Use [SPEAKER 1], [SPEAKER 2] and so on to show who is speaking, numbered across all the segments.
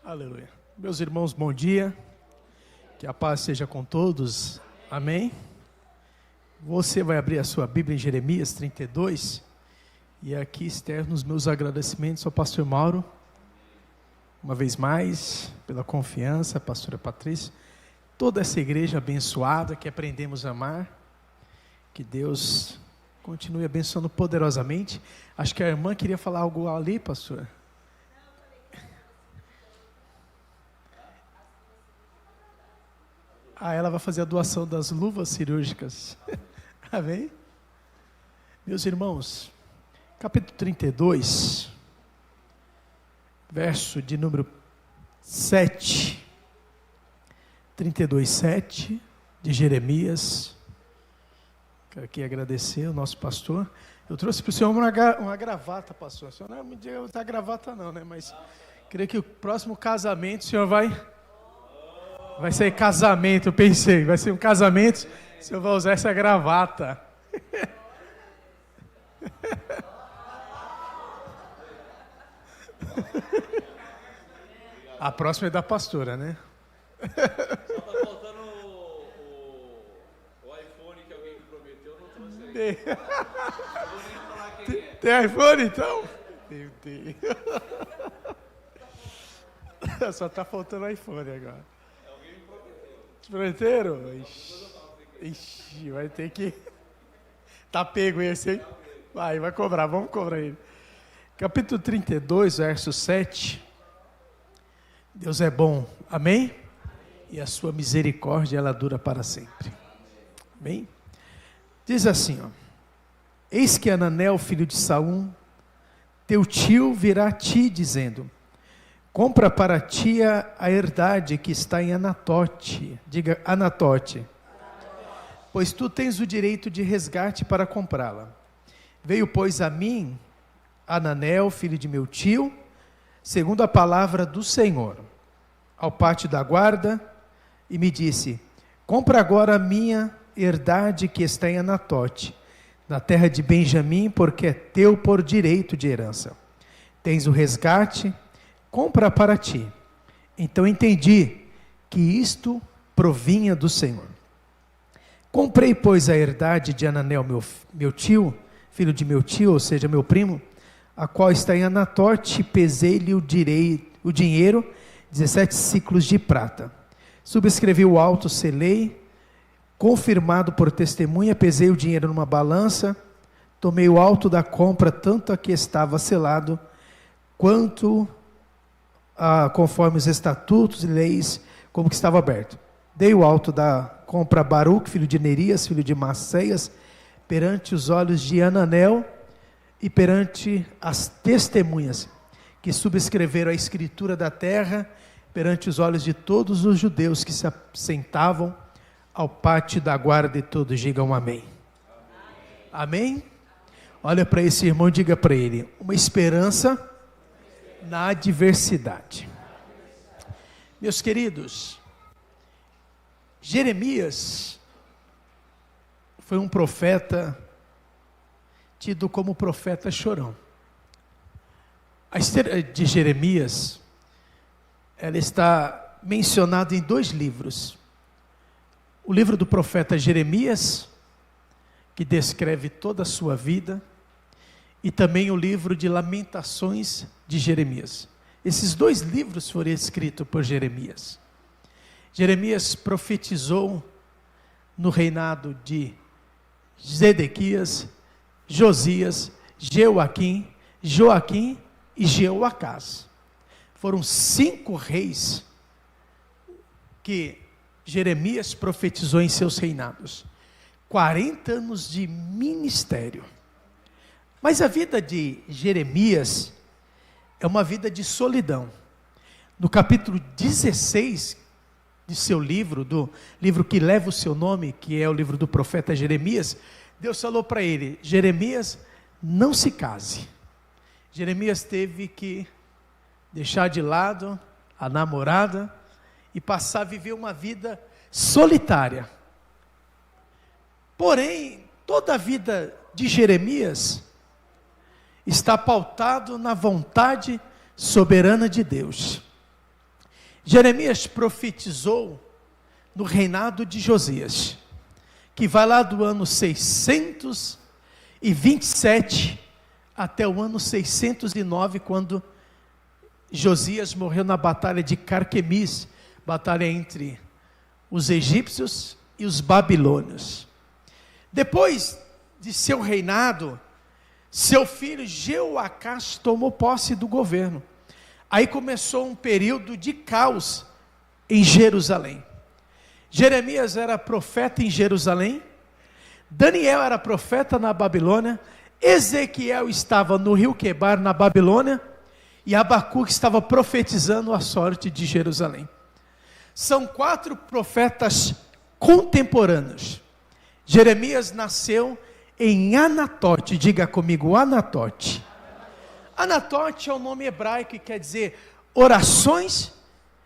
[SPEAKER 1] Aleluia. Meus irmãos, bom dia. Que a paz seja com todos. Amém. Você vai abrir a sua Bíblia em Jeremias 32. E aqui externo os meus agradecimentos ao pastor Mauro. Uma vez mais, pela confiança, pastora Patrícia. Toda essa igreja abençoada que aprendemos a amar. Que Deus continue abençoando poderosamente. Acho que a irmã queria falar algo ali, pastora. Ela vai fazer a doação das luvas cirúrgicas. Amém? Meus irmãos, capítulo 32, verso de número 7. 32, 7, de Jeremias. Quero aqui agradecer ao nosso pastor. Eu trouxe para o senhor uma gravata, pastor. O senhor não ia usar gravata não, né? Mas creio que o próximo casamento o senhor vai ser casamento, eu pensei, vai ser um casamento, o senhor vai usar essa gravata. A próxima é da pastora, né?
[SPEAKER 2] Só tá faltando o iPhone que alguém me prometeu, eu não trouxe aí. Eu vou nem falar quem é.
[SPEAKER 1] Tem iPhone então? Meu Deus. Só tá faltando iPhone agora.
[SPEAKER 2] Alguém me prometeu.
[SPEAKER 1] Te prometeram? Ixi, vai ter que... Tá pego esse, hein? Vai cobrar, vamos cobrar ele. Capítulo 32, verso 7. Deus é bom, amém? E a sua misericórdia, ela dura para sempre. Amém? Diz assim, ó. Eis que Ananel, filho de Saul, teu tio virá a ti, dizendo: compra para ti a herdade que está em Anatote. Diga, Anatote. Pois tu tens o direito de resgate para comprá-la. Veio, pois, a mim, Ananel, filho de meu tio, segundo a palavra do Senhor, ao pátio da guarda, e me disse: compra agora a minha herdade que está em Anatote, na terra de Benjamim, porque é teu por direito de herança. Tens o resgate, compra para ti. Então entendi que isto provinha do Senhor. Comprei, pois, a herdade de Ananel, meu tio, filho de meu tio, ou seja, meu primo, a qual está em Anatote, pesei-lhe o dinheiro, 17 ciclos de prata. Subscrevi o auto, selei, confirmado por testemunha, pesei o dinheiro numa balança, tomei o auto da compra, tanto a que estava selado, quanto conforme os estatutos e leis, como que estava aberto. Dei o auto da compra a Baruque, filho de Nerias, filho de Maceias, perante os olhos de Ananel e perante as testemunhas que subscreveram a escritura da terra, perante os olhos de todos os judeus que se assentavam ao pátio da guarda, e todos digam amém. Amém? Olha para esse irmão e diga para ele: uma esperança na adversidade. Meus queridos, Jeremias foi um profeta tido como profeta chorão. A história de Jeremias, ela está mencionada em 2 livros. O livro do profeta Jeremias, que descreve toda a sua vida, e também o livro de Lamentações de Jeremias. Esses 2 livros foram escritos por Jeremias. Jeremias profetizou no reinado de Zedequias, Josias, Joaquim e Jeoacás. Foram 5 reis que Jeremias profetizou em seus reinados. 40 anos de ministério. Mas a vida de Jeremias é uma vida de solidão. No capítulo 16 de seu livro, do livro que leva o seu nome, que é o livro do profeta Jeremias, Deus falou para ele: Jeremias, não se case. Jeremias teve que deixar de lado a namorada e passar a viver uma vida solitária. Porém, toda a vida de Jeremias está pautado na vontade soberana de Deus. Jeremias profetizou no reinado de Josias, que vai lá do ano 627 até o ano 609, quando Josias morreu na batalha de Carquemis, batalha entre os egípcios e os babilônios. Depois de seu reinado, seu filho Jeoacás tomou posse do governo. Aí começou um período de caos em Jerusalém. Jeremias era profeta em Jerusalém, Daniel era profeta na Babilônia, Ezequiel estava no rio Quebar na Babilônia, e Abacuque estava profetizando a sorte de Jerusalém. São 4 profetas contemporâneos. Jeremias nasceu em Anatote, diga comigo, Anatote. Anatote é o nome hebraico que quer dizer orações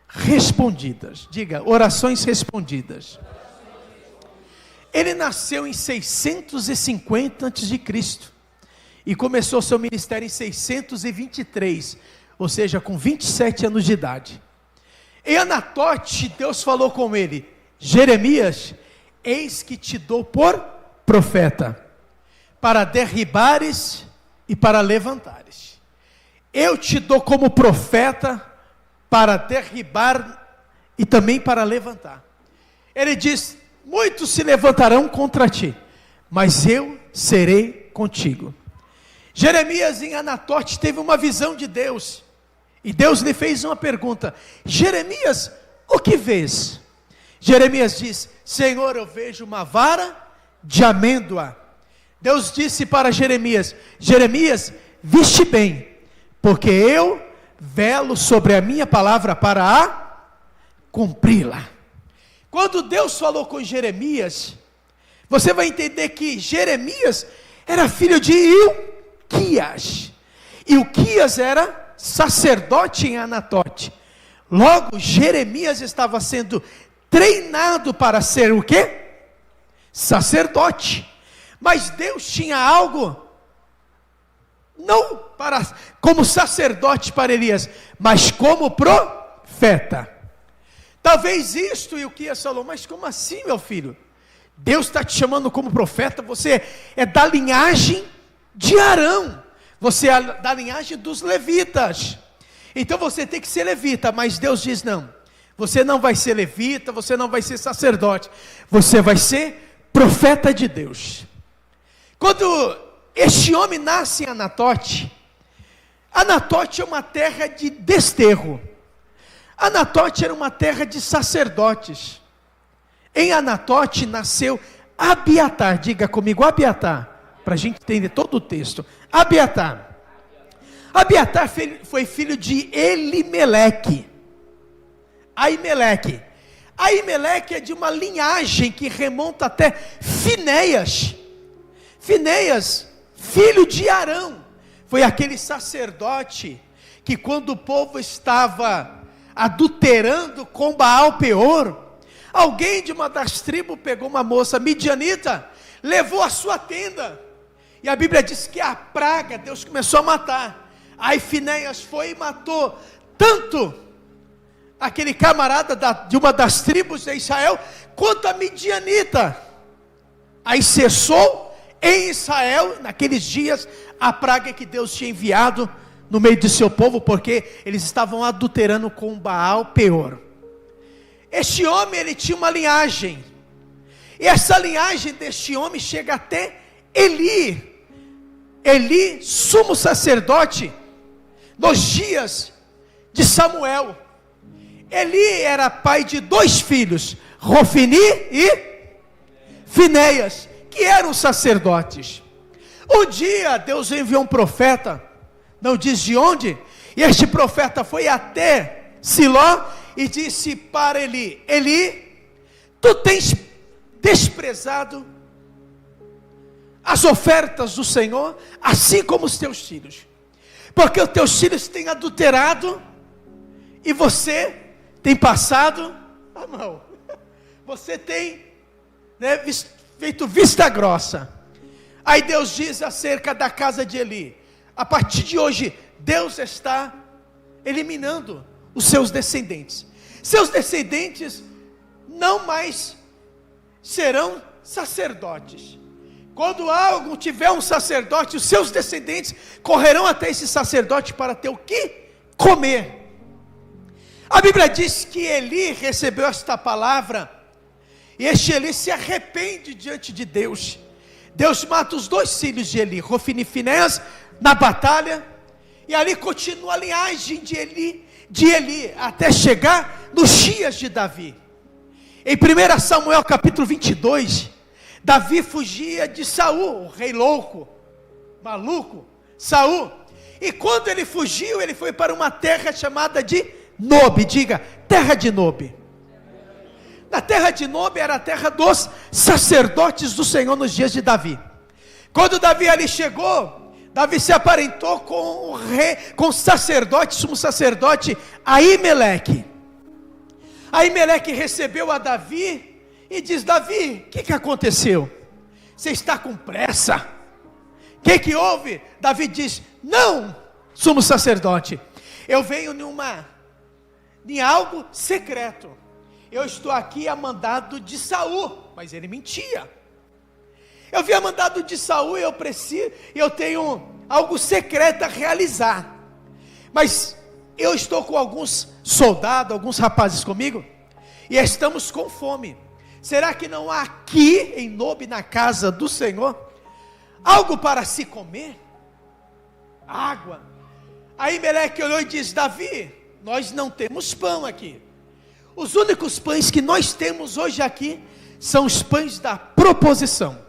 [SPEAKER 1] respondidas. Diga, orações respondidas. Ele nasceu em 650 a.C. e começou seu ministério em 623, ou seja, com 27 anos de idade. Em Anatote, Deus falou com ele: Jeremias, eis que te dou por profeta, para derribares e para levantares. Eu te dou como profeta para derribar e também para levantar. Ele diz: muitos se levantarão contra ti, mas eu serei contigo. Jeremias em Anatote teve uma visão de Deus, e Deus lhe fez uma pergunta: Jeremias, o que vês? Jeremias diz: Senhor, eu vejo uma vara de amêndoa. Deus disse para Jeremias: Jeremias, viste bem, porque eu velo sobre a minha palavra para a cumpri-la. Quando Deus falou com Jeremias, você vai entender que Jeremias era filho de Ilquias. Ilquias era sacerdote em Anatote. Logo, Jeremias estava sendo treinado para ser o quê? Sacerdote. Mas Deus tinha algo, não para, como sacerdote para Elias, mas como profeta. Talvez isto Ilquias falou: mas como assim, meu filho? Deus está te chamando como profeta, você é da linhagem de Arão, você é da linhagem dos levitas, então você tem que ser levita. Mas Deus diz: não, você não vai ser levita, você não vai ser sacerdote, você vai ser profeta de Deus. Quando este homem nasce em Anatote, Anatote é uma terra de desterro. Anatote era uma terra de sacerdotes. Em Anatote nasceu Abiatar, diga comigo, Abiatar, para a gente entender todo o texto. Abiatar. Abiatar foi filho de Elimeleque. Aimeleque. Aimeleque é de uma linhagem que remonta até Finéias. Finéias, filho de Arão, foi aquele sacerdote que, quando o povo estava adulterando com Baal Peor, alguém de uma das tribos pegou uma moça midianita, levou a sua tenda, e a Bíblia diz que a praga, Deus começou a matar. Aí Finéias foi e matou tanto aquele camarada de uma das tribos de Israel, quanto a midianita. Aí cessou em Israel, naqueles dias, a praga que Deus tinha enviado no meio de seu povo, porque eles estavam adulterando com Baal Peor. Este homem, ele tinha uma linhagem, e essa linhagem deste homem chega até Eli, sumo sacerdote, nos dias de Samuel. Eli era pai de 2 filhos, Rofini e Finéias, que eram sacerdotes. Um dia Deus enviou um profeta, não diz de onde, e este profeta foi até Siló e disse para Eli: Eli, tu tens desprezado as ofertas do Senhor, assim como os teus filhos, porque os teus filhos têm adulterado, e você tem passado a mão, você tem feito vista grossa. Aí Deus diz acerca da casa de Eli: a partir de hoje, Deus está eliminando os seus descendentes. seus descendentes não mais serão sacerdotes. Quando algo tiver um sacerdote, os seus descendentes correrão até esse sacerdote para ter o que comer. A Bíblia diz que Eli recebeu esta palavra, e este Eli se arrepende diante de Deus. Deus mata os 2 filhos de Eli, Hofni e Finéias, na batalha, e ali continua a linhagem de Eli, até chegar nos dias de Davi. Em 1 Samuel capítulo 22, Davi fugia de Saul, o rei louco, maluco, Saul. E quando ele fugiu, ele foi para uma terra chamada de Nobe. Diga, terra de Nobe. Na terra de Nobe era a terra dos sacerdotes do Senhor nos dias de Davi. Quando Davi ali chegou, Davi se aparentou com o rei, com o sacerdote, sumo sacerdote Aimeleque. Aimeleque recebeu a Davi e diz: Davi, o que aconteceu? Você está com pressa? O que houve? Davi diz: não, sumo sacerdote, eu venho em algo secreto. Eu estou aqui a mandado de Saul. Mas ele mentia. Eu vim a mandado de Saul e eu tenho algo secreto a realizar. Mas eu estou com alguns soldados, alguns rapazes comigo, e estamos com fome. Será que não há aqui em Nobe, na casa do Senhor, algo para se comer? Água. Aí Meleque olhou e disse: Davi, nós não temos pão aqui. Os únicos pães que nós temos hoje aqui são os pães da proposição,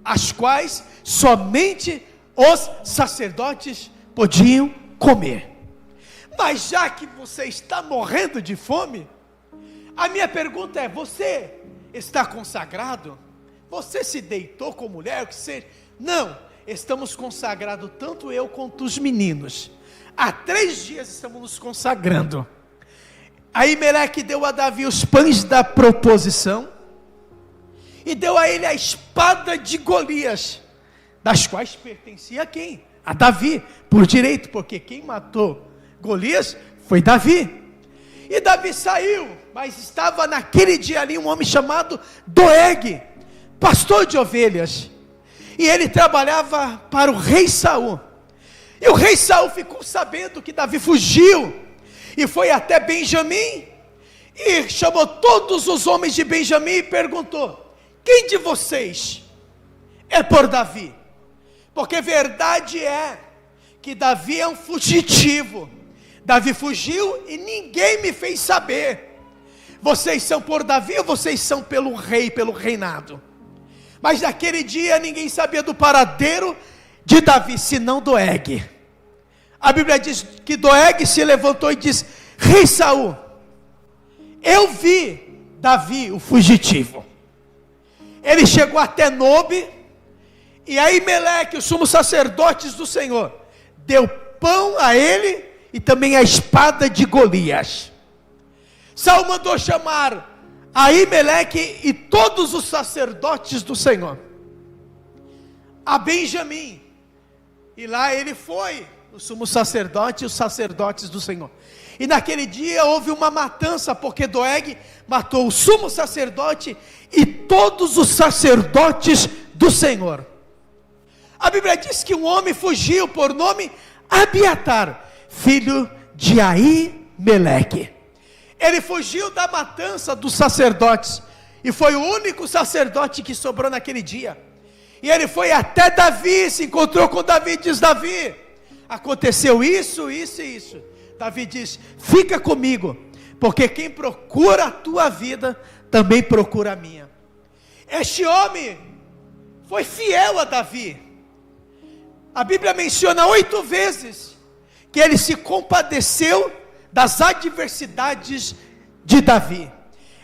[SPEAKER 1] as quais somente os sacerdotes podiam comer. Mas já que você está morrendo de fome, a minha pergunta é: você está consagrado? Você se deitou com mulher? O que seja? Não, estamos consagrados, tanto eu quanto os meninos. Há 3 dias estamos nos consagrando. Aí Meleque deu a Davi os pães da proposição, e deu a ele a espada de Golias, das quais pertencia a quem? A Davi, por direito, porque quem matou Golias foi Davi. E Davi saiu, mas estava naquele dia ali um homem chamado Doeg, pastor de ovelhas, e ele trabalhava para o rei Saul. E o rei Saul ficou sabendo que Davi fugiu, e foi até Benjamim, e chamou todos os homens de Benjamim e perguntou: quem de vocês é por Davi? Porque verdade é que Davi é um fugitivo. Davi fugiu e ninguém me fez saber. Vocês são por Davi ou vocês são pelo rei, pelo reinado? Mas naquele dia ninguém sabia do paradeiro de Davi, senão Doeg. A Bíblia diz que Doeg se levantou e disse: rei Saul, eu vi Davi, o fugitivo. Ele chegou até Nobe, e aí Meleque, os sumos sacerdotes do Senhor, deu pão a ele e também a espada de Golias. Saul mandou chamar Aimeleque e todos os sacerdotes do Senhor a Benjamim, e lá ele foi, o sumo sacerdote e os sacerdotes do Senhor. E naquele dia houve uma matança, porque Doeg matou o sumo sacerdote e todos os sacerdotes do Senhor. A Bíblia diz que um homem fugiu por nome Abiatar, filho de Aimeleque. Ele fugiu da matança dos sacerdotes, e foi o único sacerdote que sobrou naquele dia. E ele foi até Davi, se encontrou com Davi e diz: Davi, aconteceu isso, isso e isso. Davi diz: fica comigo, porque quem procura a tua vida, também procura a minha. Este homem foi fiel a Davi. A Bíblia menciona 8 vezes que ele se compadeceu das adversidades de Davi.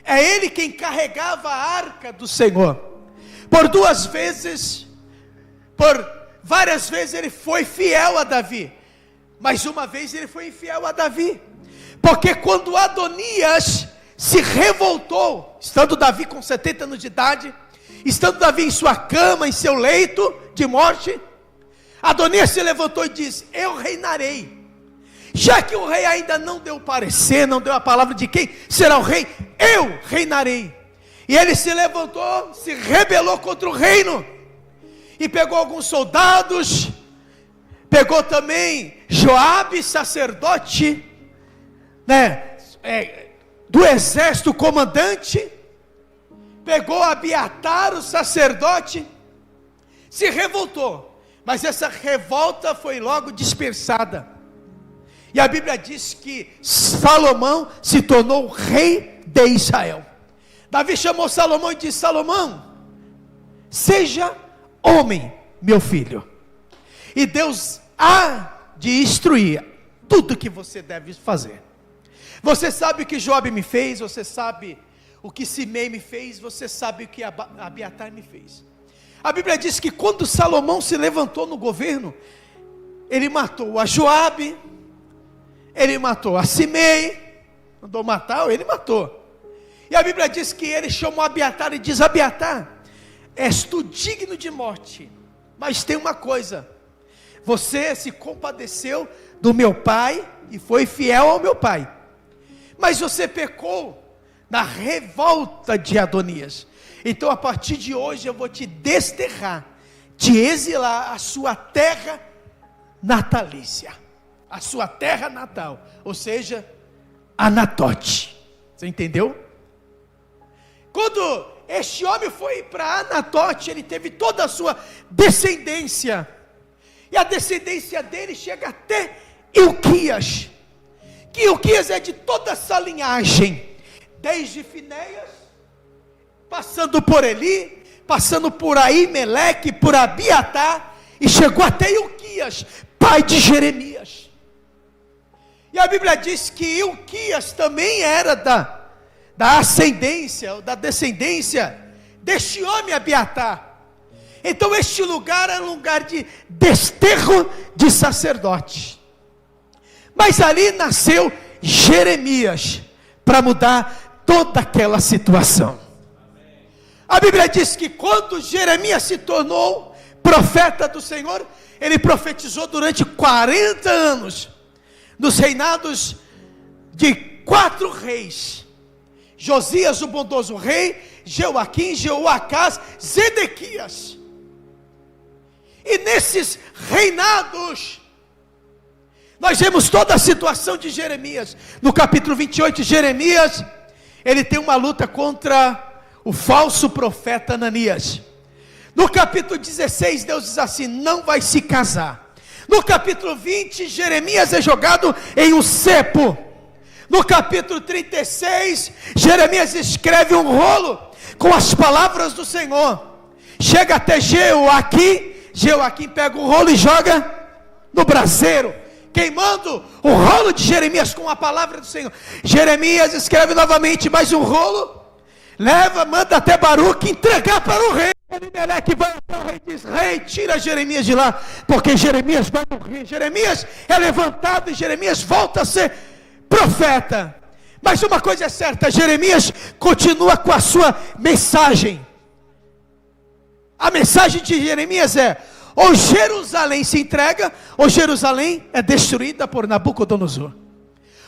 [SPEAKER 1] É ele quem carregava a arca do Senhor. Por várias vezes ele foi fiel a Davi, mas uma vez ele foi infiel a Davi, porque quando Adonias se revoltou, estando Davi com 70 anos de idade, estando Davi em sua cama, em seu leito de morte, Adonias se levantou e disse: eu reinarei. já que o rei ainda não deu parecer, não deu a palavra de quem será o rei, eu reinarei. E ele se levantou, se rebelou contra o reino, e pegou alguns soldados, pegou também Joabe, sacerdote, do exército, comandante, pegou Abiatar, o sacerdote, se revoltou, mas essa revolta foi logo dispersada, e a Bíblia diz que Salomão se tornou rei de Israel. Davi chamou Salomão e disse: Salomão, seja homem, meu filho, e Deus há de instruir tudo que você deve fazer. Você sabe o que Joabe me fez, você sabe o que Simei me fez, você sabe o que Abiatar me fez. A Bíblia diz que quando Salomão se levantou no governo, ele matou a Joabe, ele matou a Simei, mandou matar, ele matou. E a Bíblia diz que ele chamou Abiatar e diz: Abiatar, és tu digno de morte, mas tem uma coisa, você se compadeceu do meu pai e foi fiel ao meu pai, mas você pecou na revolta de Adonias. Então a partir de hoje eu vou te desterrar, te exilar a sua terra natalícia, a sua terra natal, ou seja, Anatote. Você entendeu? Quando este homem foi para Anatote, ele teve toda a sua descendência, e a descendência dele chega até Ilquias, que Ilquias é de toda essa linhagem, desde Finéias, passando por Eli, passando por Aimeleque, por Abiatar, e chegou até Ilquias, pai de Jeremias. E a Bíblia diz que Ilquias também era da ascendência, da descendência deste homem Abiatar. Então este lugar era um lugar de desterro de sacerdote, mas ali nasceu Jeremias, para mudar toda aquela situação. A Bíblia diz que quando Jeremias se tornou profeta do Senhor, ele profetizou durante 40 anos, nos reinados de 4 reis: Josias, o bondoso rei, Joaquim, Jeoacás, Zedequias. E nesses reinados, nós vemos toda a situação de Jeremias. No capítulo 28, Jeremias, ele tem uma luta contra o falso profeta Ananias. No capítulo 16, Deus diz assim: não vai se casar. No capítulo 20, Jeremias é jogado em um cepo. No capítulo 36, Jeremias escreve um rolo com as palavras do Senhor. Chega até Joaquim pega o rolo e joga no braseiro, queimando o rolo de Jeremias com a palavra do Senhor. Jeremias escreve novamente mais um rolo, manda até Baruque entregar para o rei. Aimeleque vai até o rei e diz: rei, tira Jeremias de lá, porque Jeremias vai morrer. Jeremias é levantado e Jeremias volta a ser profeta. Mas uma coisa é certa: Jeremias continua com a sua mensagem. A mensagem de Jeremias é: ou Jerusalém se entrega, ou Jerusalém é destruída por Nabucodonosor.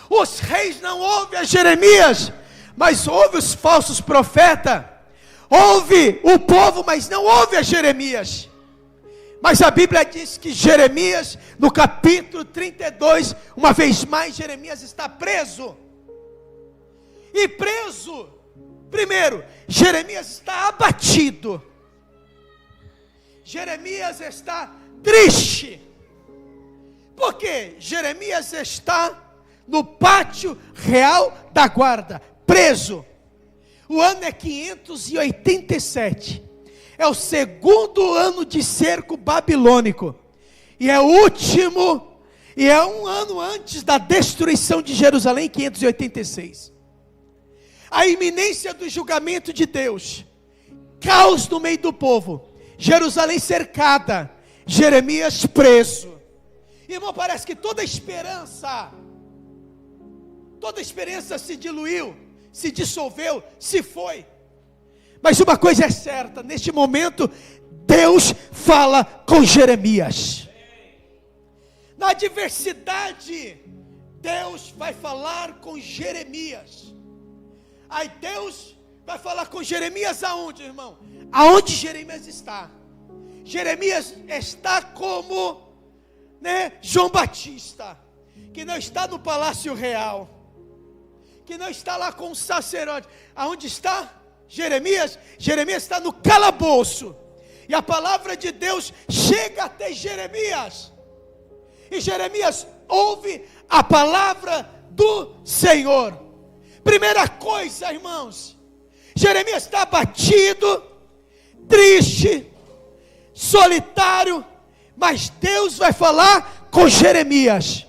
[SPEAKER 1] Os reis não ouvem a Jeremias, mas ouvem os falsos profetas. Ouve o povo, mas não ouve a Jeremias. Mas a Bíblia diz que Jeremias, no capítulo 32, uma vez mais, Jeremias está preso. E preso, primeiro, Jeremias está abatido. Jeremias está triste. Porque Jeremias está no pátio real da guarda, preso. O ano é 587. É o segundo ano de cerco babilônico. E é o último, e é um ano antes da destruição de Jerusalém, 586. A iminência do julgamento de Deus. Caos no meio do povo. Jerusalém cercada. Jeremias preso. Irmão, parece que toda a esperança se diluiu, se dissolveu, se foi. Mas uma coisa é certa: neste momento Deus fala com Jeremias. Na adversidade Deus vai falar com Jeremias. Aí Deus vai falar com Jeremias aonde, irmão? Aonde Jeremias está? Jeremias está como, João Batista, que não está no palácio real, que não está lá com o sacerdote. Aonde está Jeremias? Jeremias está no calabouço. E a palavra de Deus chega até Jeremias. E Jeremias ouve a palavra do Senhor. Primeira coisa, irmãos, Jeremias está abatido, triste, solitário, mas Deus vai falar com Jeremias.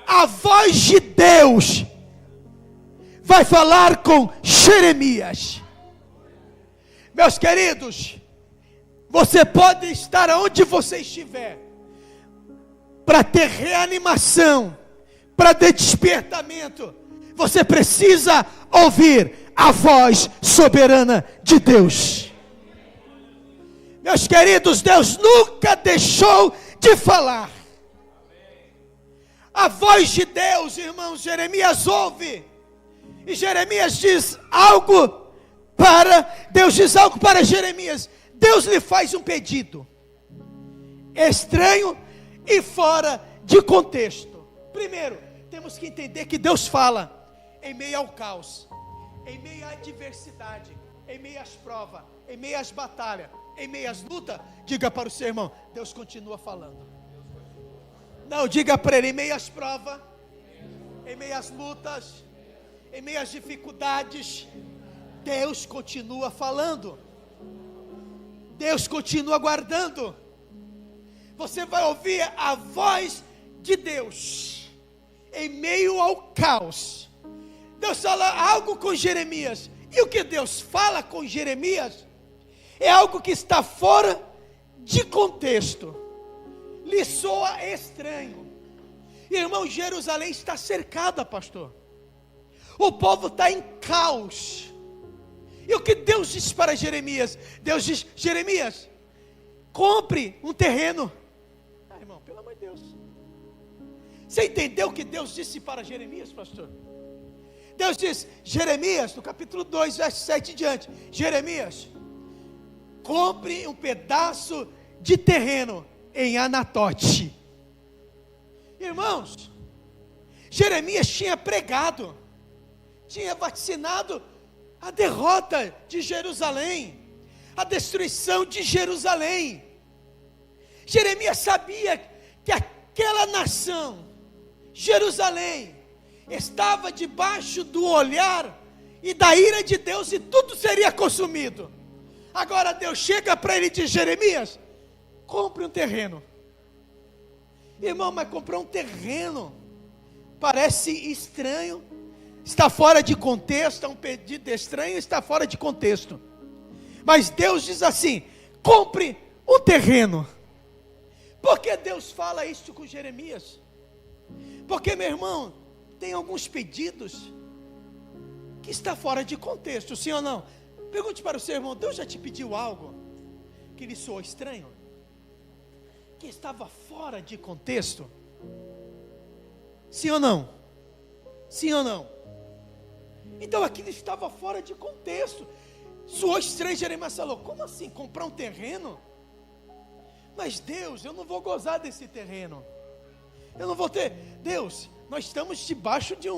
[SPEAKER 1] A voz de Deus vai falar com Jeremias. Meus queridos, você pode estar onde você estiver, para ter reanimação, para ter despertamento, você precisa ouvir a voz soberana de Deus. Meus queridos, Deus nunca deixou de falar. A voz de Deus, irmãos, Jeremias ouve. E Jeremias diz algo Deus diz algo para Jeremias. Deus lhe faz um pedido estranho e fora de contexto. Primeiro, temos que entender que Deus fala em meio ao caos, em meio à adversidade, em meio às provas, em meio às batalhas, em meio às lutas. Diga para o seu irmão, Deus continua falando. Não, diga para ele, em meio às provas, em meio às lutas, em meio às dificuldades, Deus continua falando. Deus continua guardando. Você vai ouvir a voz de Deus em meio ao caos. Deus fala algo com Jeremias. E o que Deus fala com Jeremias é algo que está fora de contexto. Lhe soa estranho. Irmão, Jerusalém está cercada, pastor. O povo está em caos. E o que Deus disse para Jeremias? Deus diz, Jeremias, compre um terreno. Irmão, pelo amor de Deus. Você entendeu o que Deus disse para Jeremias, pastor? Deus diz, Jeremias, no capítulo 2, verso 7 em diante, Jeremias, compre um pedaço de terreno em Anatote. Irmãos, Jeremias tinha pregado, tinha vacinado a derrota de Jerusalém, a destruição de Jerusalém. Jeremias sabia que aquela nação, Jerusalém, estava debaixo do olhar e da ira de Deus e tudo seria consumido. Agora Deus chega para ele e diz, Jeremias, compre um terreno. Irmão, mas comprar um terreno parece estranho, está fora de contexto, é um pedido estranho, está fora de contexto. Mas Deus diz assim, compre um terreno. Por que Deus fala isso com Jeremias? Porque, meu irmão, tem alguns pedidos que está fora de contexto, sim ou não? Pergunte para o seu irmão, Deus já te pediu algo que lhe soou estranho? Que estava fora de contexto? Sim ou não? Sim ou não? Então aquilo estava fora de contexto. Soou estranho. Jeremias falou, como assim, comprar um terreno? Mas Deus, eu não vou gozar desse terreno. Eu não vou ter. Deus, nós estamos debaixo de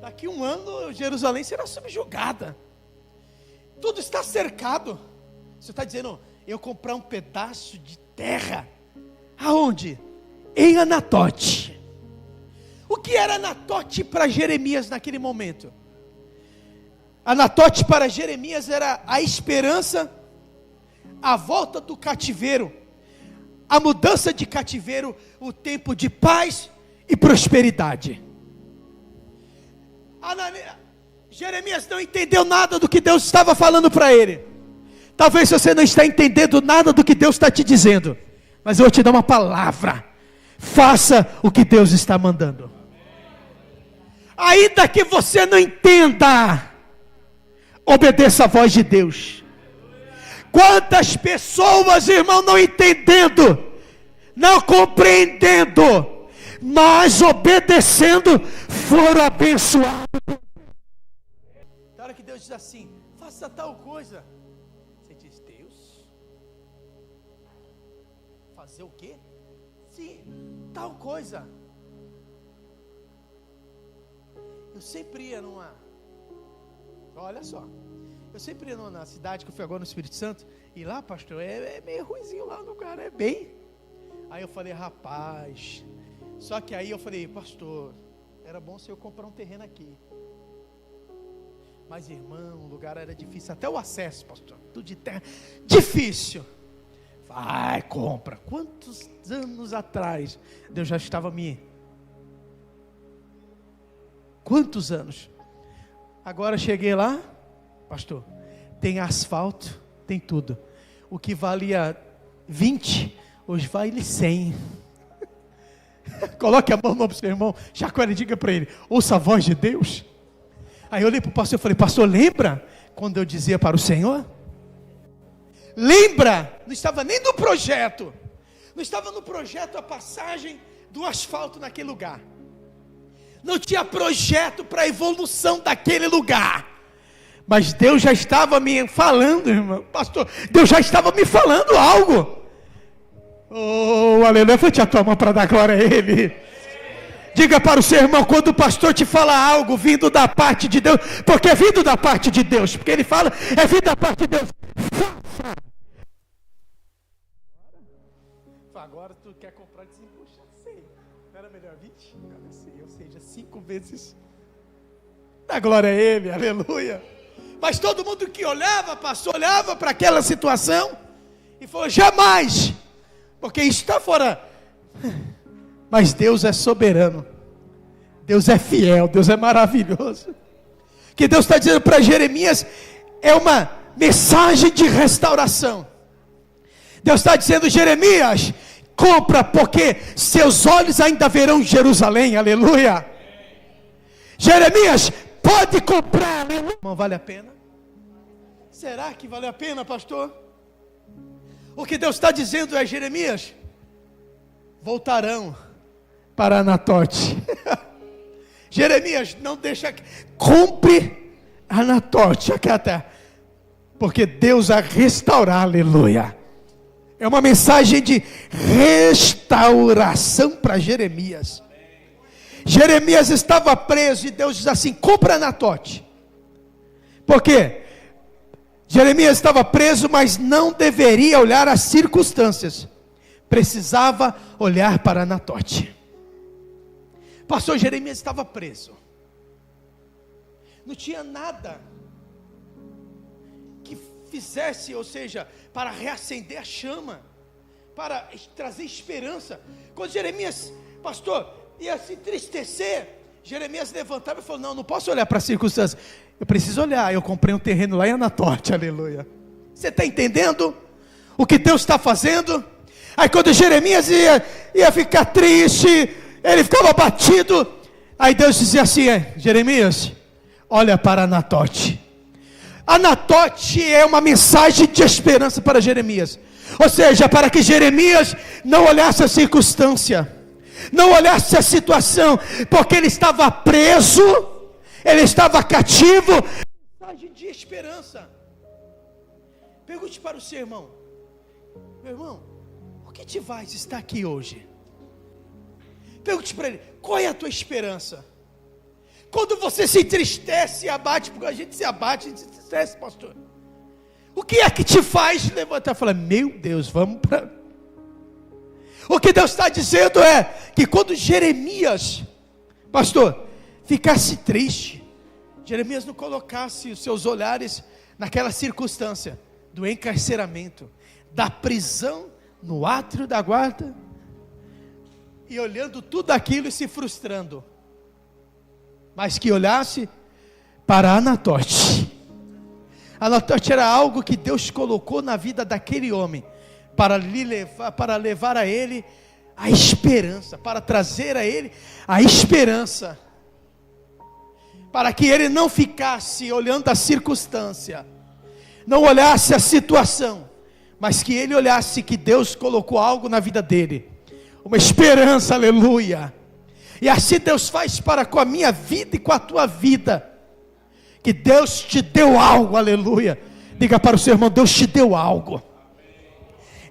[SPEAKER 1] daqui um ano Jerusalém será subjugada. Tudo está cercado. Você está dizendo, eu comprar um pedaço de terra. Aonde? Em Anatote. O que era Anatote para Jeremias naquele momento? Anatote para Jeremias era a esperança, a volta do cativeiro, a mudança de cativeiro, o tempo de paz e prosperidade. Jeremias não entendeu nada do que Deus estava falando para ele. Talvez você não está entendendo nada do que Deus está te dizendo, mas eu vou te dar uma palavra. Faça o que Deus está mandando. Ainda que você não entenda, obedeça a voz de Deus. Quantas pessoas, irmão, não entendendo, não compreendendo, mas obedecendo foram abençoados. Na hora que Deus diz assim, faça tal coisa, você diz, Deus, fazer o quê? Sim, tal coisa. Eu sempre ia olha só, eu sempre ia na cidade que eu fui agora no Espírito Santo, e lá, pastor, é meio ruizinho lá no lugar, é bem. Aí eu falei, rapaz, só que aí eu falei, pastor, era bom se eu comprar um terreno aqui. Mas irmão, o lugar era difícil, até o acesso, pastor, tudo de terra, difícil. Vai, compra. Quantos anos atrás Deus já estava Quantos anos? Agora cheguei lá, pastor, tem asfalto, tem tudo. O que valia 20, hoje vale 100. Coloque a mão no seu irmão, chacoalhe e diga para ele, ouça a voz de Deus. Aí eu olhei para o pastor e falei, pastor, lembra quando eu dizia para o Senhor? Lembra? Não estava nem no projeto. Não estava no projeto a passagem do asfalto naquele lugar. Não tinha projeto para a evolução daquele lugar. Mas Deus já estava me falando, irmão. Pastor, Deus já estava me falando algo. Oh, aleluia. Levante a tua mão para dar glória a Ele. Diga para o seu irmão, quando o pastor te fala algo vindo da parte de Deus, porque é vindo da parte de Deus, porque ele fala, é vindo da parte de Deus, faça. Agora tu quer comprar, diz, puxa, sei, não era melhor 20? Ou seja, 5 vezes. Dá glória a Ele, aleluia. Mas todo mundo que olhava, pastor, olhava para aquela situação e falou, jamais, porque isso está fora. Mas Deus é soberano, Deus é fiel, Deus é maravilhoso. Que Deus está dizendo para Jeremias, é uma mensagem de restauração. Deus está dizendo, Jeremias, compra, porque seus olhos ainda verão Jerusalém, aleluia. Jeremias, pode comprar, aleluia. Não vale a pena? Será que vale a pena, pastor? O que Deus está dizendo é, Jeremias, voltarão para Anatote. Jeremias, não deixa, compre Anatote, aqui até, porque Deus vai restaurar, aleluia. É uma mensagem de restauração para Jeremias. Jeremias estava preso e Deus diz assim, compra Anatote. Por quê? Jeremias estava preso, mas não deveria olhar as circunstâncias. Precisava olhar para Anatote. Pastor, Jeremias estava preso. Não tinha nada que fizesse, ou seja, para reacender a chama, para trazer esperança. Quando Jeremias, pastor, ia se entristecer, Jeremias levantava e falou, não posso olhar para as circunstâncias, eu preciso olhar, eu comprei um terreno lá em Anatote, aleluia. Você está entendendo o que Deus está fazendo? Aí quando Jeremias ia ficar triste, ele ficava abatido, aí Deus dizia assim, Jeremias, olha para Anatote. Anatote é uma mensagem de esperança para Jeremias, ou seja, para que Jeremias não olhasse a circunstância, não olhasse a situação, porque ele estava preso, ele estava cativo. Mensagem de esperança. Pergunte para o seu irmão, meu irmão, o que te faz estar aqui hoje? Pergunte para ele, qual é a tua esperança? Quando você se entristece e abate, porque a gente se abate, a gente se entristece, pastor. O que é que te faz levantar e falar, meu Deus, vamos para... O que Deus está dizendo é, que quando Jeremias, pastor, ficasse triste, Jeremias não colocasse os seus olhares naquela circunstância, do encarceramento, da prisão, no átrio da guarda, e olhando tudo aquilo e se frustrando, mas que olhasse para Anatote. Anatote era algo que Deus colocou na vida daquele homem, para levar a ele a esperança, para trazer a ele a esperança, para que ele não ficasse olhando a circunstância, não olhasse a situação, mas que ele olhasse que Deus colocou algo na vida dele, uma esperança, aleluia. E assim Deus faz para com a minha vida e com a tua vida. Que Deus te deu algo, aleluia. Diga para o seu irmão, Deus te deu algo.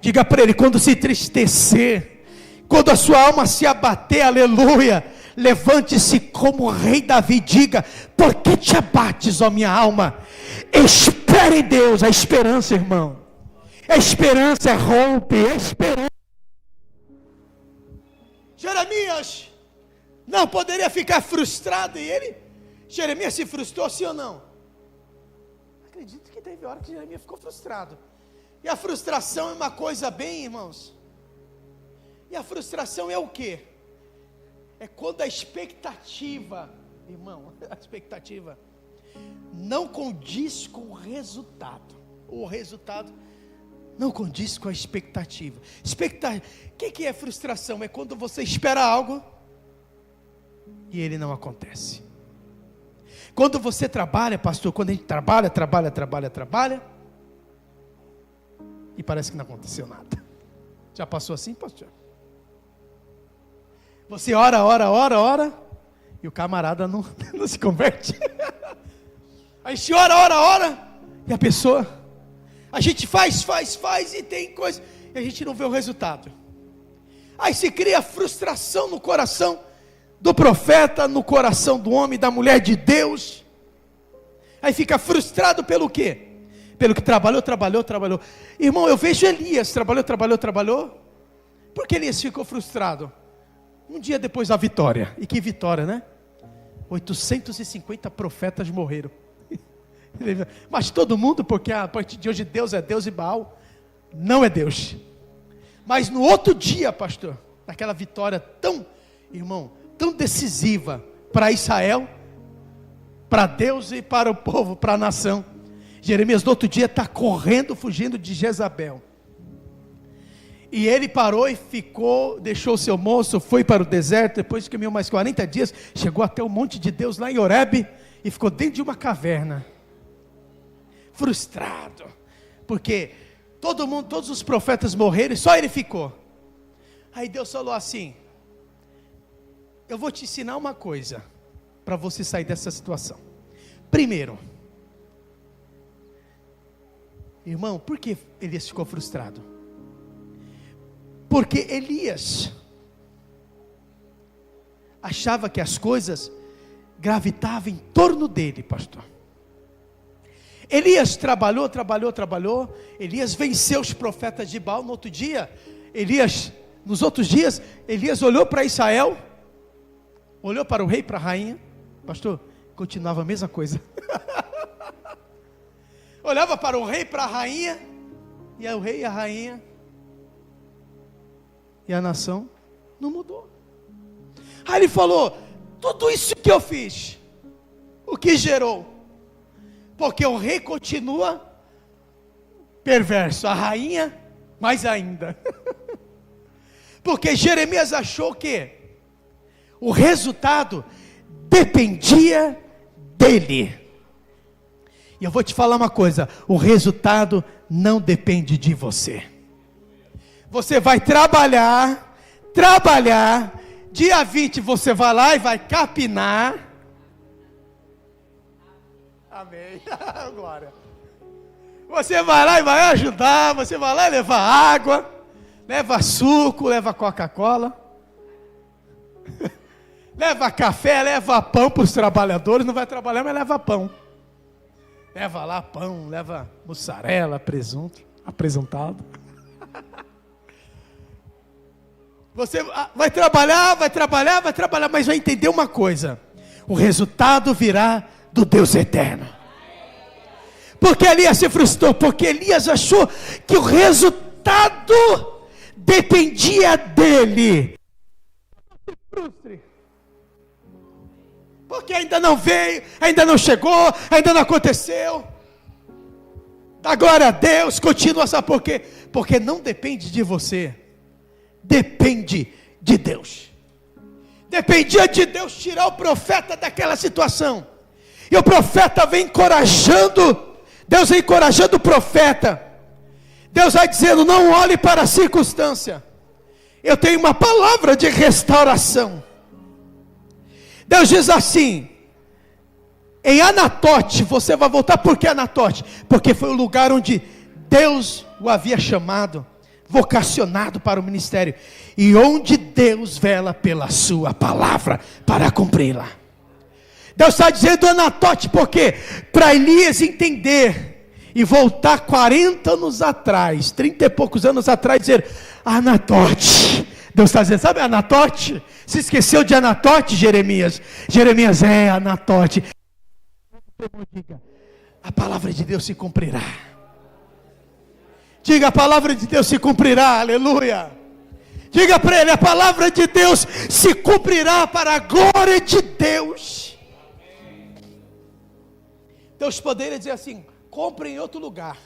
[SPEAKER 1] Diga para ele, quando se entristecer, quando a sua alma se abater, aleluia, levante-se como o rei Davi, diga, por que te abates, ó minha alma? Espere em Deus, a esperança, irmão. A esperança rompe, a esperança. Jeremias não poderia ficar frustrado, e Jeremias se frustrou, sim ou não? Acredito que teve hora que Jeremias ficou frustrado. E a frustração é uma coisa bem, irmãos. E a frustração é o quê? É quando a expectativa, irmão, a expectativa não condiz com o resultado. O resultado não condiz com a expectativa. O que é frustração? É quando você espera algo e ele não acontece. Quando você trabalha, pastor, quando a gente trabalha, e parece que não aconteceu nada. Já passou assim, pastor? Você ora, e o camarada não se converte. A gente ora, e a pessoa, a gente faz, e tem coisa, e a gente não vê o resultado. Aí se cria frustração no coração do profeta, no coração do homem, da mulher de Deus. Aí fica frustrado pelo quê? Pelo que trabalhou. Irmão, eu vejo Elias, trabalhou. Por que Elias ficou frustrado? Um dia depois da vitória. E que vitória, né? 850 profetas morreram. Mas todo mundo, porque a partir de hoje Deus é Deus e Baal não é Deus. Mas no outro dia, pastor, naquela vitória tão decisiva para Israel, para Deus e para o povo, para a nação, Jeremias no outro dia está correndo, fugindo de Jezabel. E ele parou e ficou, deixou o seu moço, foi para o deserto, depois que caminhou mais 40 dias, chegou até o monte de Deus lá em Horebe, e ficou dentro de uma caverna, frustrado, porque todos os profetas morreram, e só ele ficou. Aí Deus falou assim, eu vou te ensinar uma coisa, para você sair dessa situação. Primeiro, irmão, por que Elias ficou frustrado? Porque Elias achava que as coisas gravitavam em torno dele, pastor. Elias trabalhou. Elias venceu os profetas de Baal. Nos outros dias, Elias olhou para Israel, olhou para o rei, para a rainha. Pastor, continuava a mesma coisa. Olhava para o rei, para a rainha, e o rei e a rainha, e a nação não mudou. Aí ele falou, tudo isso que eu fiz, o que gerou? Porque o rei continua perverso, a rainha mais ainda. Porque Jeremias achou que o resultado dependia dele. E eu vou te falar uma coisa, o resultado não depende de você. Você vai trabalhar, dia 20 você vai lá e vai capinar. Amém, glória. Você vai lá e vai ajudar, você vai lá e leva água, leva suco, leva Coca-Cola, leva café, leva pão para os trabalhadores, não vai trabalhar, mas leva pão. Leva lá pão, leva mussarela, presunto, apresentado. Você vai trabalhar, mas vai entender uma coisa: o resultado virá do Deus eterno. Porque Elias se frustrou, porque Elias achou que o resultado dependia dele. Não se frustre, porque ainda não veio, ainda não chegou, ainda não aconteceu. Dá glória a Deus, continua, sabe por quê? Porque não depende de você, depende de Deus. Dependia de Deus tirar o profeta daquela situação, e o profeta vem encorajando, Deus vem encorajando o profeta. Deus vai dizendo, não olhe para a circunstância, eu tenho uma palavra de restauração. Deus diz assim: em Anatote, você vai voltar. Por que Anatote? Porque foi o lugar onde Deus o havia chamado, vocacionado para o ministério, e onde Deus vela pela sua palavra para cumpri-la. Deus está dizendo Anatote, porque para Elias entender e voltar 40 anos atrás, 30 e poucos anos atrás, dizer Anatote. Deus está dizendo, sabe Anatote? Se esqueceu de Anatote, Jeremias? Jeremias é Anatote. Diga, a palavra de Deus se cumprirá. Diga, a palavra de Deus se cumprirá, aleluia. Diga para ele, a palavra de Deus se cumprirá para a glória de Deus. Deus poderia dizer assim, compre em outro lugar.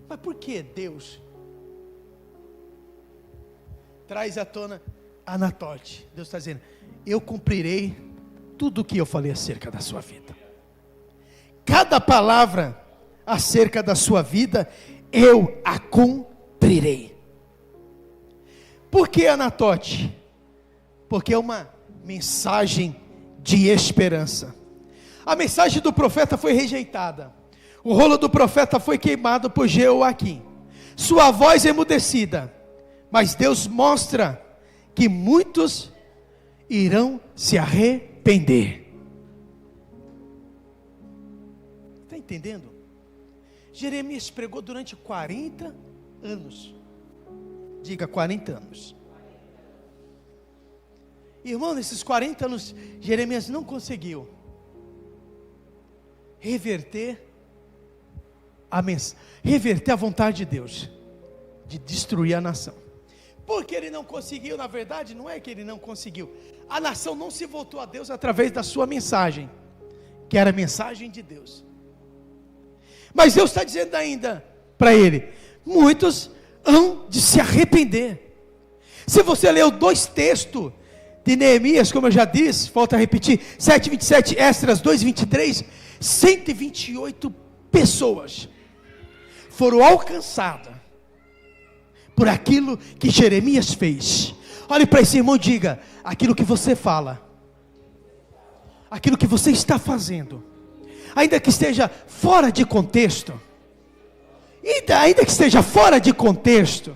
[SPEAKER 1] Mas por que Deus traz à tona Anatote? Deus está dizendo, eu cumprirei tudo o que eu falei acerca da sua vida. Cada palavra acerca da sua vida, eu a cumprirei. Por que Anatote? Porque é uma mensagem de esperança. A mensagem do profeta foi rejeitada. O rolo do profeta foi queimado por Jeoaquim. Sua voz é emudecida. Mas Deus mostra que muitos irão se arrepender. Está entendendo? Jeremias pregou durante 40 anos. Diga 40 anos. Irmão, nesses 40 anos, Jeremias não conseguiu reverter a vontade de Deus de destruir a nação. Porque ele não conseguiu, na verdade, não é que ele não conseguiu. A nação não se voltou a Deus através da sua mensagem, que era a mensagem de Deus. Mas Deus está dizendo ainda para ele, muitos hão de se arrepender. Se você leu 2 textos de Neemias, como eu já disse, volto a repetir, 7:27, Esdras 2:23, 128 pessoas foram alcançadas por aquilo que Jeremias fez. Olhe para esse irmão e diga, aquilo que você fala, aquilo que você está fazendo, ainda que esteja fora de contexto, ainda que esteja fora de contexto,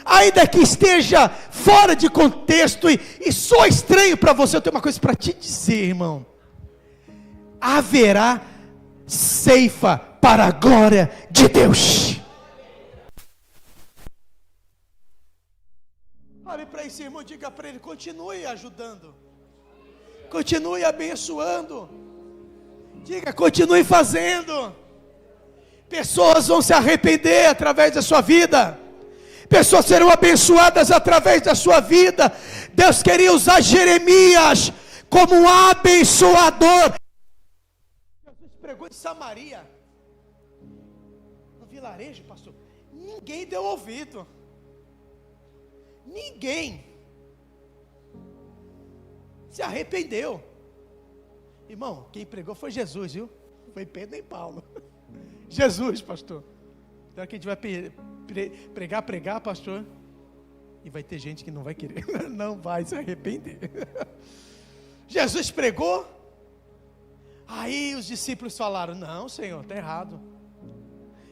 [SPEAKER 1] ainda que esteja fora de contexto e só estranho para você, eu tenho uma coisa para te dizer, irmão. Haverá ceifa para a glória de Deus. Olhe para esse irmão, diga para ele, continue ajudando, continue abençoando, diga, continue fazendo. Pessoas vão se arrepender através da sua vida, pessoas serão abençoadas através da sua vida. Deus queria usar Jeremias como um abençoador. Jesus pregou em Samaria, no vilarejo, pastor, ninguém deu ouvido, ninguém se arrependeu. Irmão, quem pregou foi Jesus, viu? Foi Pedro nem Paulo. Jesus, pastor. Então que a gente vai pregar, pastor, e vai ter gente que não vai querer, não vai se arrepender. Jesus pregou, aí os discípulos falaram, não Senhor, está errado,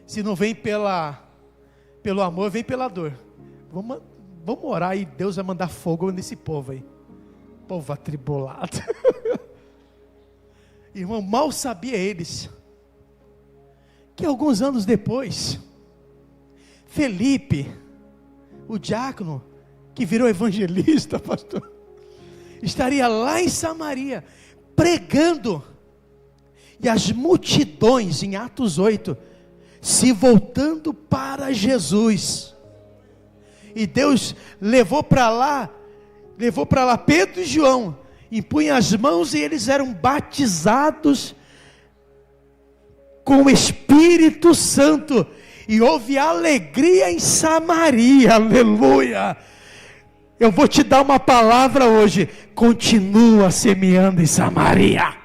[SPEAKER 1] se não vem pelo amor, vem pela dor. Vamos orar e Deus vai mandar fogo nesse povo aí, povo atribulado. Irmão, mal sabia eles que alguns anos depois, Felipe, o diácono, que virou evangelista, pastor, estaria lá em Samaria, pregando, e as multidões, em Atos 8, se voltando para Jesus, e Deus levou para lá Pedro e João, impunha as mãos e eles eram batizados com o Espírito Santo, e houve alegria em Samaria, aleluia. Eu vou te dar uma palavra hoje, continua semeando em Samaria,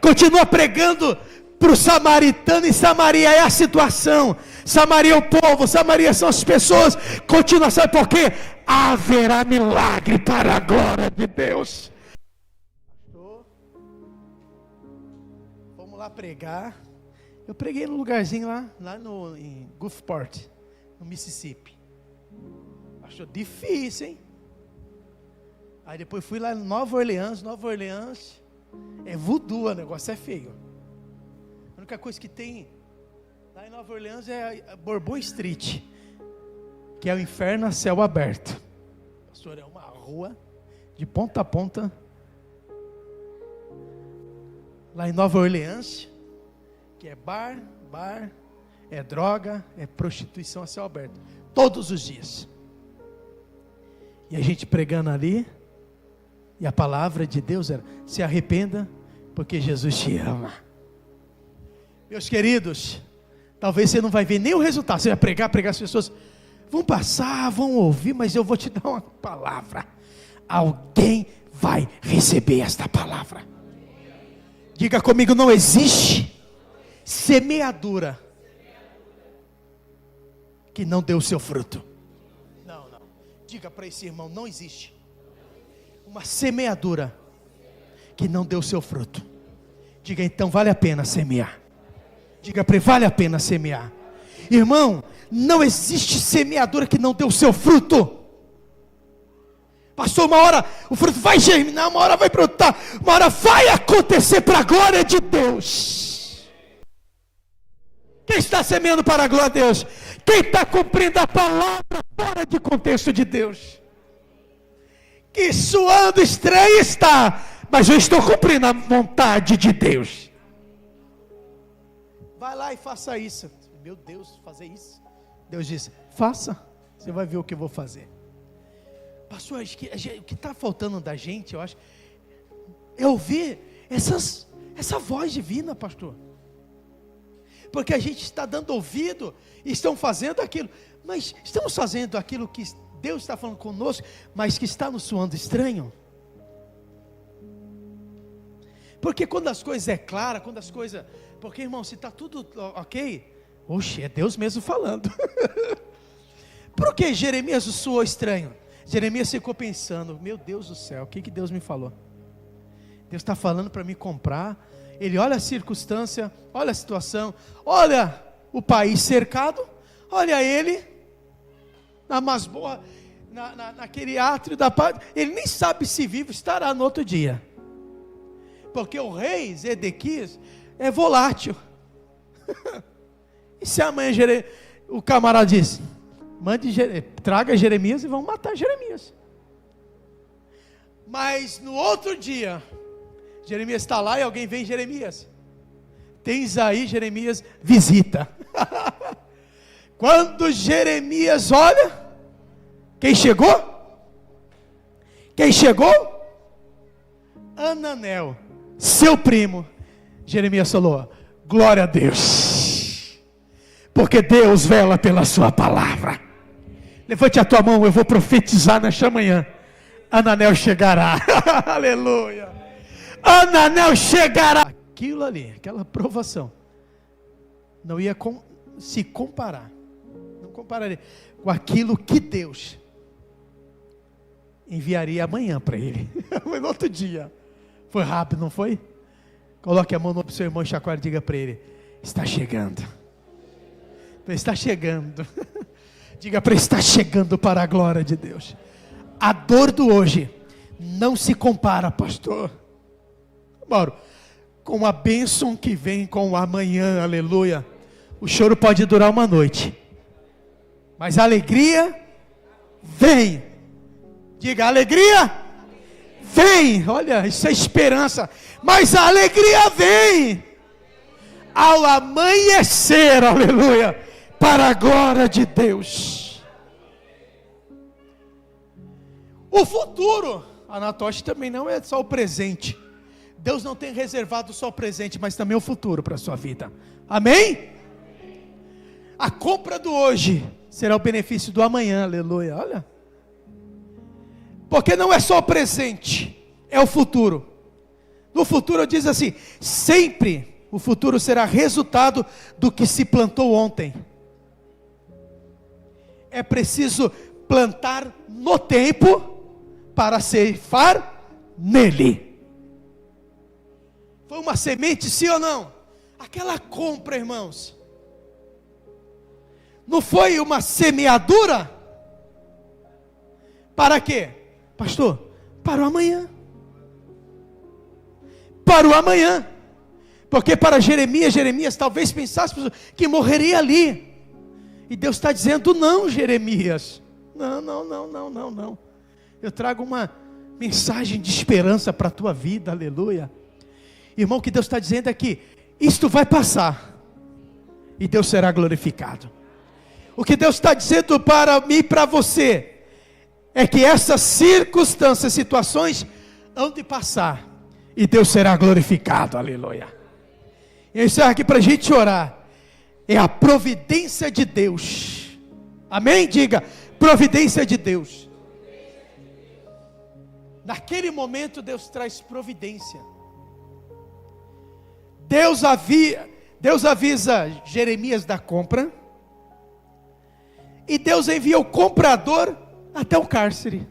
[SPEAKER 1] continua pregando para o samaritano em Samaria. É a situação, Samaria é o povo, Samaria são as pessoas. Continua, sabe por quê? Haverá milagre para a glória de Deus. Vamos lá pregar. Eu preguei num lugarzinho lá em Gulfport, no Mississippi. Achou difícil, hein? Aí depois fui lá em Nova Orleans. É voodoo, o negócio é feio. A única coisa que tem lá em Nova Orleans é a Bourbon Street, que é o inferno a céu aberto. Pastor, é uma rua de ponta a ponta. Lá em Nova Orleans, que é bar, é droga, é prostituição a céu aberto. Todos os dias. E a gente pregando ali, e a palavra de Deus era: se arrependa, porque Jesus te ama. Meus queridos, talvez você não vai ver nem o resultado. Você vai pregar, as pessoas vão passar, vão ouvir, mas eu vou te dar uma palavra. Alguém vai receber esta palavra. Diga comigo: não existe semeadura que não dê o seu fruto. Não. Diga para esse irmão: não existe uma semeadura que não dê o seu fruto. Diga então: vale a pena semear. Diga para ele: vale a pena semear. Irmão, não existe semeadura que não dê o seu fruto. Pastor, uma hora o fruto vai germinar, uma hora vai brotar, uma hora vai acontecer para a glória de Deus. Quem está semeando para a glória de Deus? Quem está cumprindo a palavra fora de contexto de Deus? Que suando estranho está, mas eu estou cumprindo a vontade de Deus. Vai lá e faça isso. Meu Deus, fazer isso? Deus disse: faça, você vai ver o que eu vou fazer. Pastor, o que está faltando da gente, eu acho, é ouvir essa voz divina, pastor. Porque a gente está dando ouvido e estão fazendo aquilo, mas estamos fazendo aquilo que Deus está falando conosco, mas que está nos soando estranho. Porque quando as coisas é clara, porque irmão, se está tudo ok, oxe, é Deus mesmo falando. Por que Jeremias soou estranho? Jeremias ficou pensando: meu Deus do céu, o que Deus me falou? Deus está falando para me comprar. Ele olha a circunstância, olha a situação, olha o país cercado, olha ele na masmorra, naquele átrio da paz. Ele nem sabe se vivo estará no outro dia, porque o rei Zedequias é volátil. E se amanhã o camarada diz: traga Jeremias e vão matar Jeremias. Mas no outro dia, Jeremias está lá e alguém vem: Jeremias, tens aí, Jeremias visita. Quando Jeremias olha, quem chegou? Ananel, seu primo. Jeremias falou: glória a Deus, porque Deus vela pela sua palavra. Levante a tua mão, eu vou profetizar nesta manhã. Ananel chegará. Aleluia. Ananel chegará. Aquilo ali, aquela provação, não ia se comparar. Não compararia com aquilo que Deus enviaria amanhã para ele. Foi no outro dia. Foi rápido, não foi? Coloque a mão no seu irmão e chacoalhe e diga para ele: está chegando. Está chegando. Diga para ele: está chegando para a glória de Deus. A dor do hoje não se compara, pastor Mauro, com a bênção que vem com o amanhã. Aleluia. O choro pode durar uma noite, mas a alegria vem. Diga: alegria vem. Olha, isso é esperança. Mas a alegria vem ao amanhecer. Aleluia. Para a glória de Deus. O futuro, Anatoche, também não é só o presente. Deus não tem reservado só o presente, mas também o futuro para a sua vida. Amém? A compra do hoje será o benefício do amanhã. Aleluia. Olha. Porque não é só o presente, é o futuro. No futuro diz assim: sempre o futuro será resultado do que se plantou ontem. é preciso plantar no tempo para ceifar nele. Foi uma semente, sim ou não? Aquela compra, irmãos, não foi uma semeadura? Para quê? Pastor, para o amanhã. Para o amanhã. Porque para Jeremias talvez pensasse que morreria ali. E Deus está dizendo, não, Jeremias. Não. Eu trago uma mensagem de esperança para a tua vida, aleluia. Irmão, o que Deus está dizendo é que isto vai passar. E Deus será glorificado. O que Deus está dizendo para mim e para você é que essas circunstâncias, situações, hão de passar, e Deus será glorificado, aleluia. E isso é aqui para a gente orar, é a providência de Deus, amém? Diga, providência de Deus. Naquele momento Deus traz providência. Deus avisa Jeremias da compra, e Deus envia o comprador até o cárcere.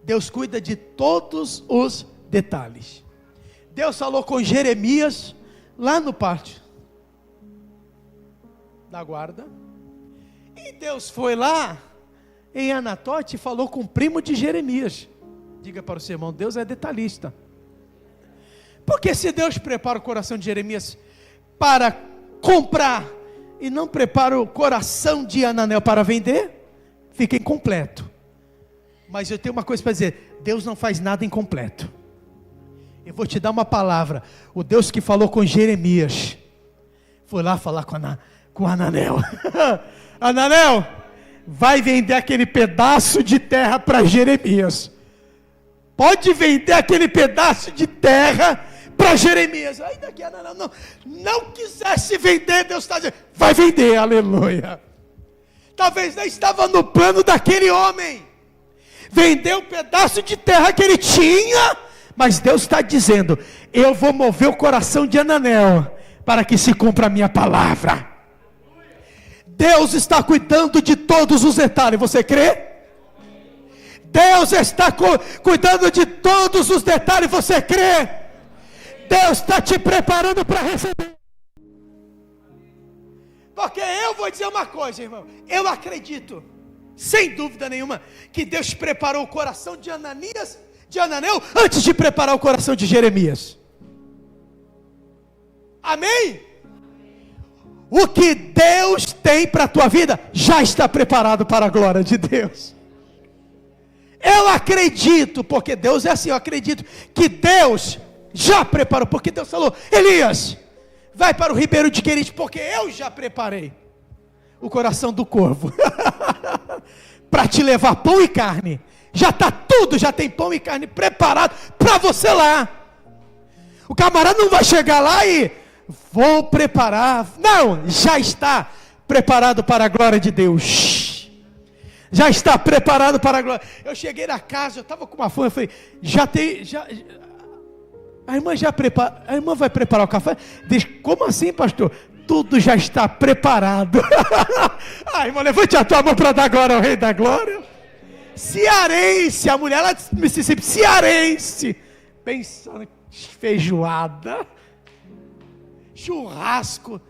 [SPEAKER 1] Deus cuida de todos os detalhes. Deus falou com Jeremias lá no pátio da guarda. E Deus foi lá em Anatote e falou com o primo de Jeremias. Diga para o seu irmão, Deus é detalhista. Porque se Deus prepara o coração de Jeremias para comprar e não prepara o coração de Ananel para vender, fica incompleto. Mas eu tenho uma coisa para dizer, Deus não faz nada incompleto. Eu vou te dar uma palavra. O Deus que falou com Jeremias foi lá falar com Ananel. Ananel, vai vender aquele pedaço de terra para Jeremias. Pode vender aquele pedaço de terra para Jeremias. Ainda que Ananel não quisesse vender, Deus está dizendo, vai vender, aleluia. Talvez não estava no plano daquele homem vender um pedaço de terra que ele tinha, mas Deus está dizendo, eu vou mover o coração de Ananel para que se cumpra a minha palavra. Deus está cuidando de todos os detalhes, você crê? Deus está cuidando de todos os detalhes, você crê? Deus está te preparando para receber. Porque eu vou dizer uma coisa, irmão, eu acredito, sem dúvida nenhuma, que Deus preparou o coração de Ananel, antes de preparar o coração de Jeremias. Amém? O que Deus tem para a tua vida, já está preparado para a glória de Deus. Eu acredito, porque Deus é assim, eu acredito que Deus já preparou, porque Deus falou, Elias, vai para o ribeiro de Querite, porque eu já preparei o coração do corvo, para te levar pão e carne, já está tudo, já tem pão e carne preparado para você lá. O camarada não vai chegar lá e, vou preparar, não, já está preparado para a glória de Deus, já está preparado para a glória. Eu cheguei na casa, eu estava com uma fome, eu falei, a irmã vai preparar o café? Diz, como assim, pastor? Tudo já está preparado. Irmã, levante a tua mão para dar glória ao Rei da Glória. Cearense, a mulher lá de Mississippi, cearense, pensando, feijoada, churrasco,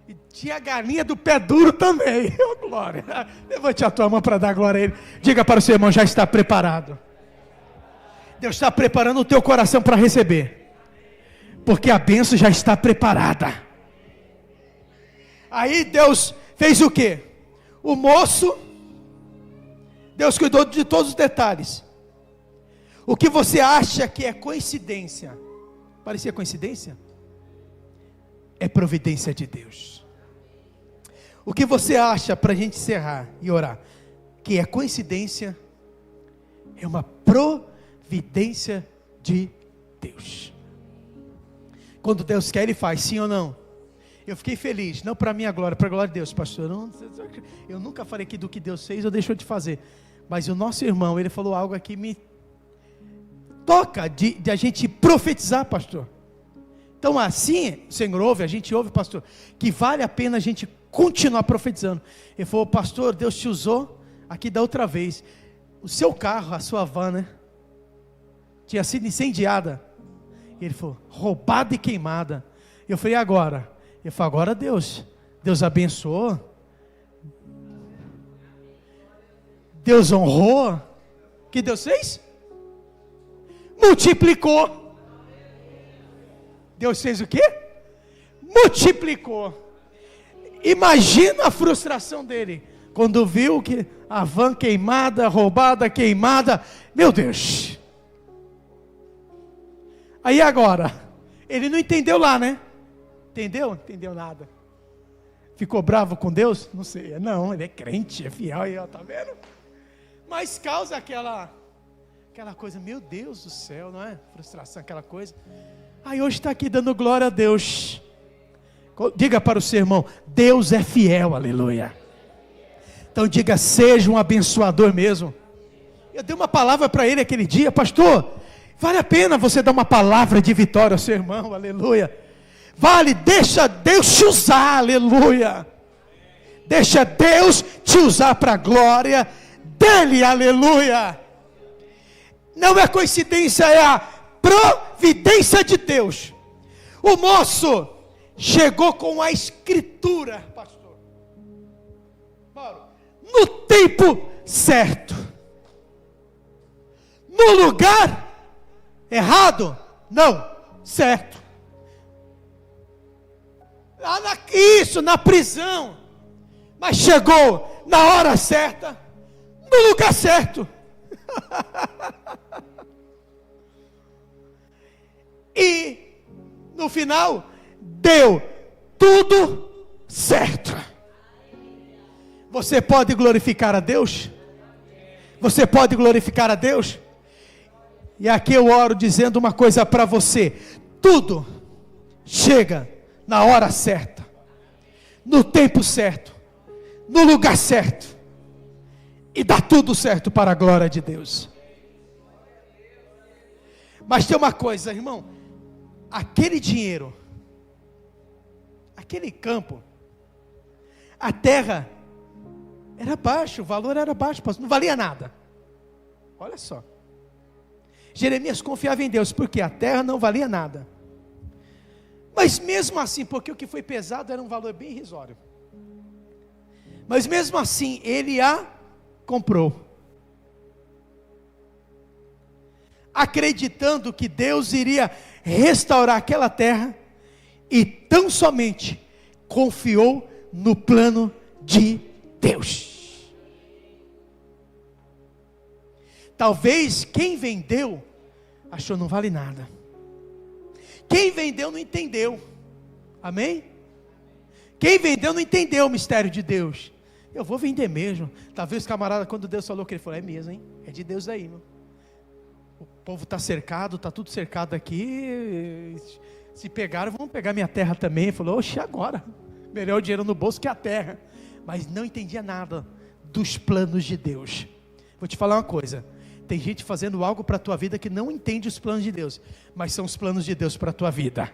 [SPEAKER 1] e tinha a galinha do pé duro também. Oh, glória. Levante a tua mão para dar glória a Ele. Diga para o seu irmão, já está preparado. Deus está preparando o teu coração para receber, porque a bênção já está preparada. Aí Deus fez o quê? O moço, Deus cuidou de todos os detalhes. O que você acha que é coincidência, parecia coincidência? É providência de Deus. O que você acha, para a gente encerrar e orar, que é coincidência, é uma providência de Deus. Quando Deus quer, Ele faz, sim ou não? Eu fiquei feliz, não para a minha glória, para a glória de Deus, pastor. Eu nunca falei aqui do que Deus fez ou deixou de fazer. Mas o nosso irmão, ele falou algo aqui, me toca de a gente profetizar, pastor. Então assim, o Senhor ouve, a gente ouve, pastor, que vale a pena a gente continuar profetizando. Ele falou: pastor, Deus te usou aqui da outra vez. O seu carro, a sua van, né? Tinha sido incendiada. Ele falou: roubada e queimada. Eu falei: e agora? Ele falou: agora Deus abençoou. Deus honrou. O que Deus fez? Multiplicou. Deus fez o quê? Multiplicou. Imagina a frustração dele quando viu que a van queimada, roubada, queimada. Meu Deus. Aí agora, ele não entendeu lá, né? Entendeu? Entendeu nada. Ficou bravo com Deus? Não sei. Não, ele é crente, é fiel aí, ó, tá vendo? Mas causa aquela coisa, meu Deus do céu, não é? Frustração, aquela coisa. Aí hoje está aqui dando glória a Deus. Diga para o seu irmão: Deus é fiel, aleluia. Então diga: seja um abençoador mesmo. Eu dei uma palavra para ele aquele dia: pastor, vale a pena você dar uma palavra de vitória ao seu irmão, aleluia. Vale, deixa Deus te usar, aleluia. Deixa Deus te usar para a glória dele, aleluia. Não é coincidência, é a providência de Deus. O moço chegou com a escritura, pastor, no tempo certo, no lugar errado, não, certo. Na prisão, mas chegou na hora certa, no lugar certo. E no final deu tudo certo. Você pode glorificar a Deus? Você pode glorificar a Deus? E aqui eu oro dizendo uma coisa para você: tudo chega na hora certa, no tempo certo, no lugar certo, e dá tudo certo para a glória de Deus. Mas tem uma coisa, irmão: aquele dinheiro, aquele campo, a terra era baixa, o valor era baixo, não valia nada. Olha só, Jeremias confiava em Deus, porque a terra não valia nada. Mas mesmo assim, porque o que foi pesado era um valor bem irrisório, mas mesmo assim ele a comprou, acreditando que Deus iria restaurar aquela terra, e tão somente confiou no plano de Deus. Talvez quem vendeu achou não vale nada. Quem vendeu não entendeu. Amém? Quem vendeu não entendeu o mistério de Deus. Eu vou vender mesmo. Talvez o camarada, quando Deus falou, que ele falou: é mesmo, hein? É de Deus aí, meu. O povo está cercado, está tudo cercado aqui. Se pegaram, vão pegar minha terra também. Ele falou: oxe, agora. Melhor o dinheiro no bolso que a terra. Mas não entendia nada dos planos de Deus. Vou te falar uma coisa: tem gente fazendo algo para a tua vida que não entende os planos de Deus, mas são os planos de Deus para a tua vida.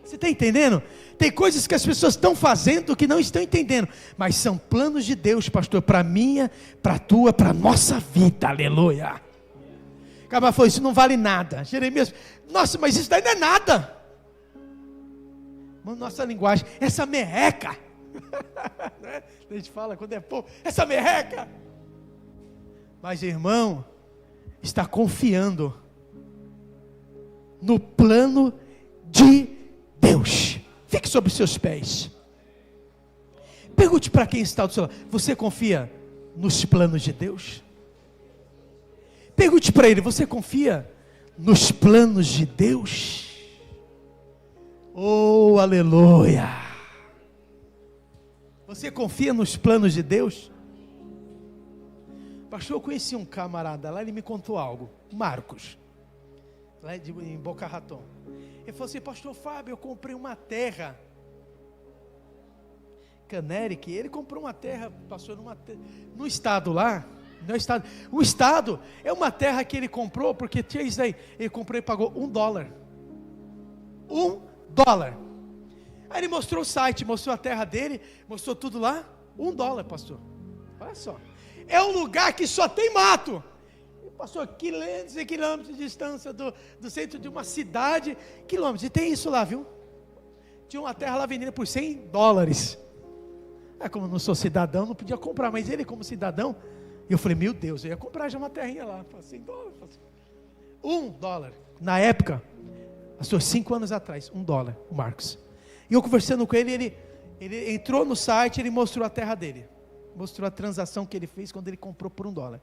[SPEAKER 1] Você está entendendo? Tem coisas que as pessoas estão fazendo que não estão entendendo, mas são planos de Deus, pastor, para a minha, para a tua, para a nossa vida, aleluia. O cara falou: isso não vale nada. Jeremias: nossa, mas isso daí não é nada. Nossa linguagem, essa merreca. A gente fala quando é povo, essa merreca. Mas irmão, está confiando no plano de Deus. Fique sobre os seus pés. Pergunte para quem está do seu lado: você confia nos planos de Deus? Pergunte para ele: você confia nos planos de Deus? Oh, aleluia! Você confia nos planos de Deus? Pastor, eu conheci um camarada lá, ele me contou algo, Marcos, lá em Boca Raton. Ele falou assim: pastor Fábio, eu comprei uma terra, Canéric. Ele comprou uma terra, passou no estado lá, o estado é uma terra que ele comprou, porque tinha isso aí, ele comprou e pagou $1. $1. Aí ele mostrou o site, mostrou a terra dele, mostrou tudo lá. $1, pastor. Olha só. É um lugar que só tem mato. Passou quilômetros e quilômetros de distância do centro de uma cidade. Quilômetros. E tem isso lá, viu? Tinha uma terra lá vendendo por $100. Como eu não sou cidadão, não podia comprar. Mas ele, como cidadão, eu falei, meu Deus, eu ia comprar já uma terrinha lá. $100. $1. Na época, pastor, 5 anos atrás, $1, o Marcos. E eu conversando com ele, ele entrou no site, ele mostrou a terra dele. Mostrou a transação que ele fez quando ele comprou por $1.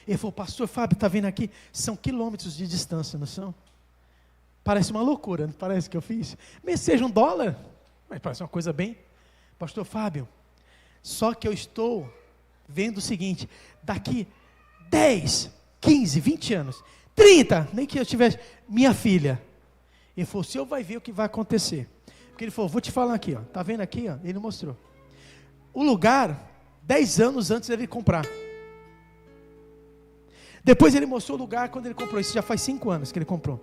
[SPEAKER 1] Ele falou, pastor Fábio, está vendo aqui? São quilômetros de distância, não são? Parece uma loucura, não parece que eu fiz? Mesmo seja $1, mas parece uma coisa bem... Pastor Fábio, só que eu estou vendo o seguinte, daqui 10, 15, 20 anos, 30, nem que eu tivesse, minha filha. Ele falou, o senhor vai ver o que vai acontecer. Porque ele falou, vou te falar aqui, ó, está vendo aqui? Ó? Ele mostrou. O lugar, 10 anos antes dele comprar. Depois ele mostrou o lugar quando ele comprou, isso já faz 5 anos que ele comprou.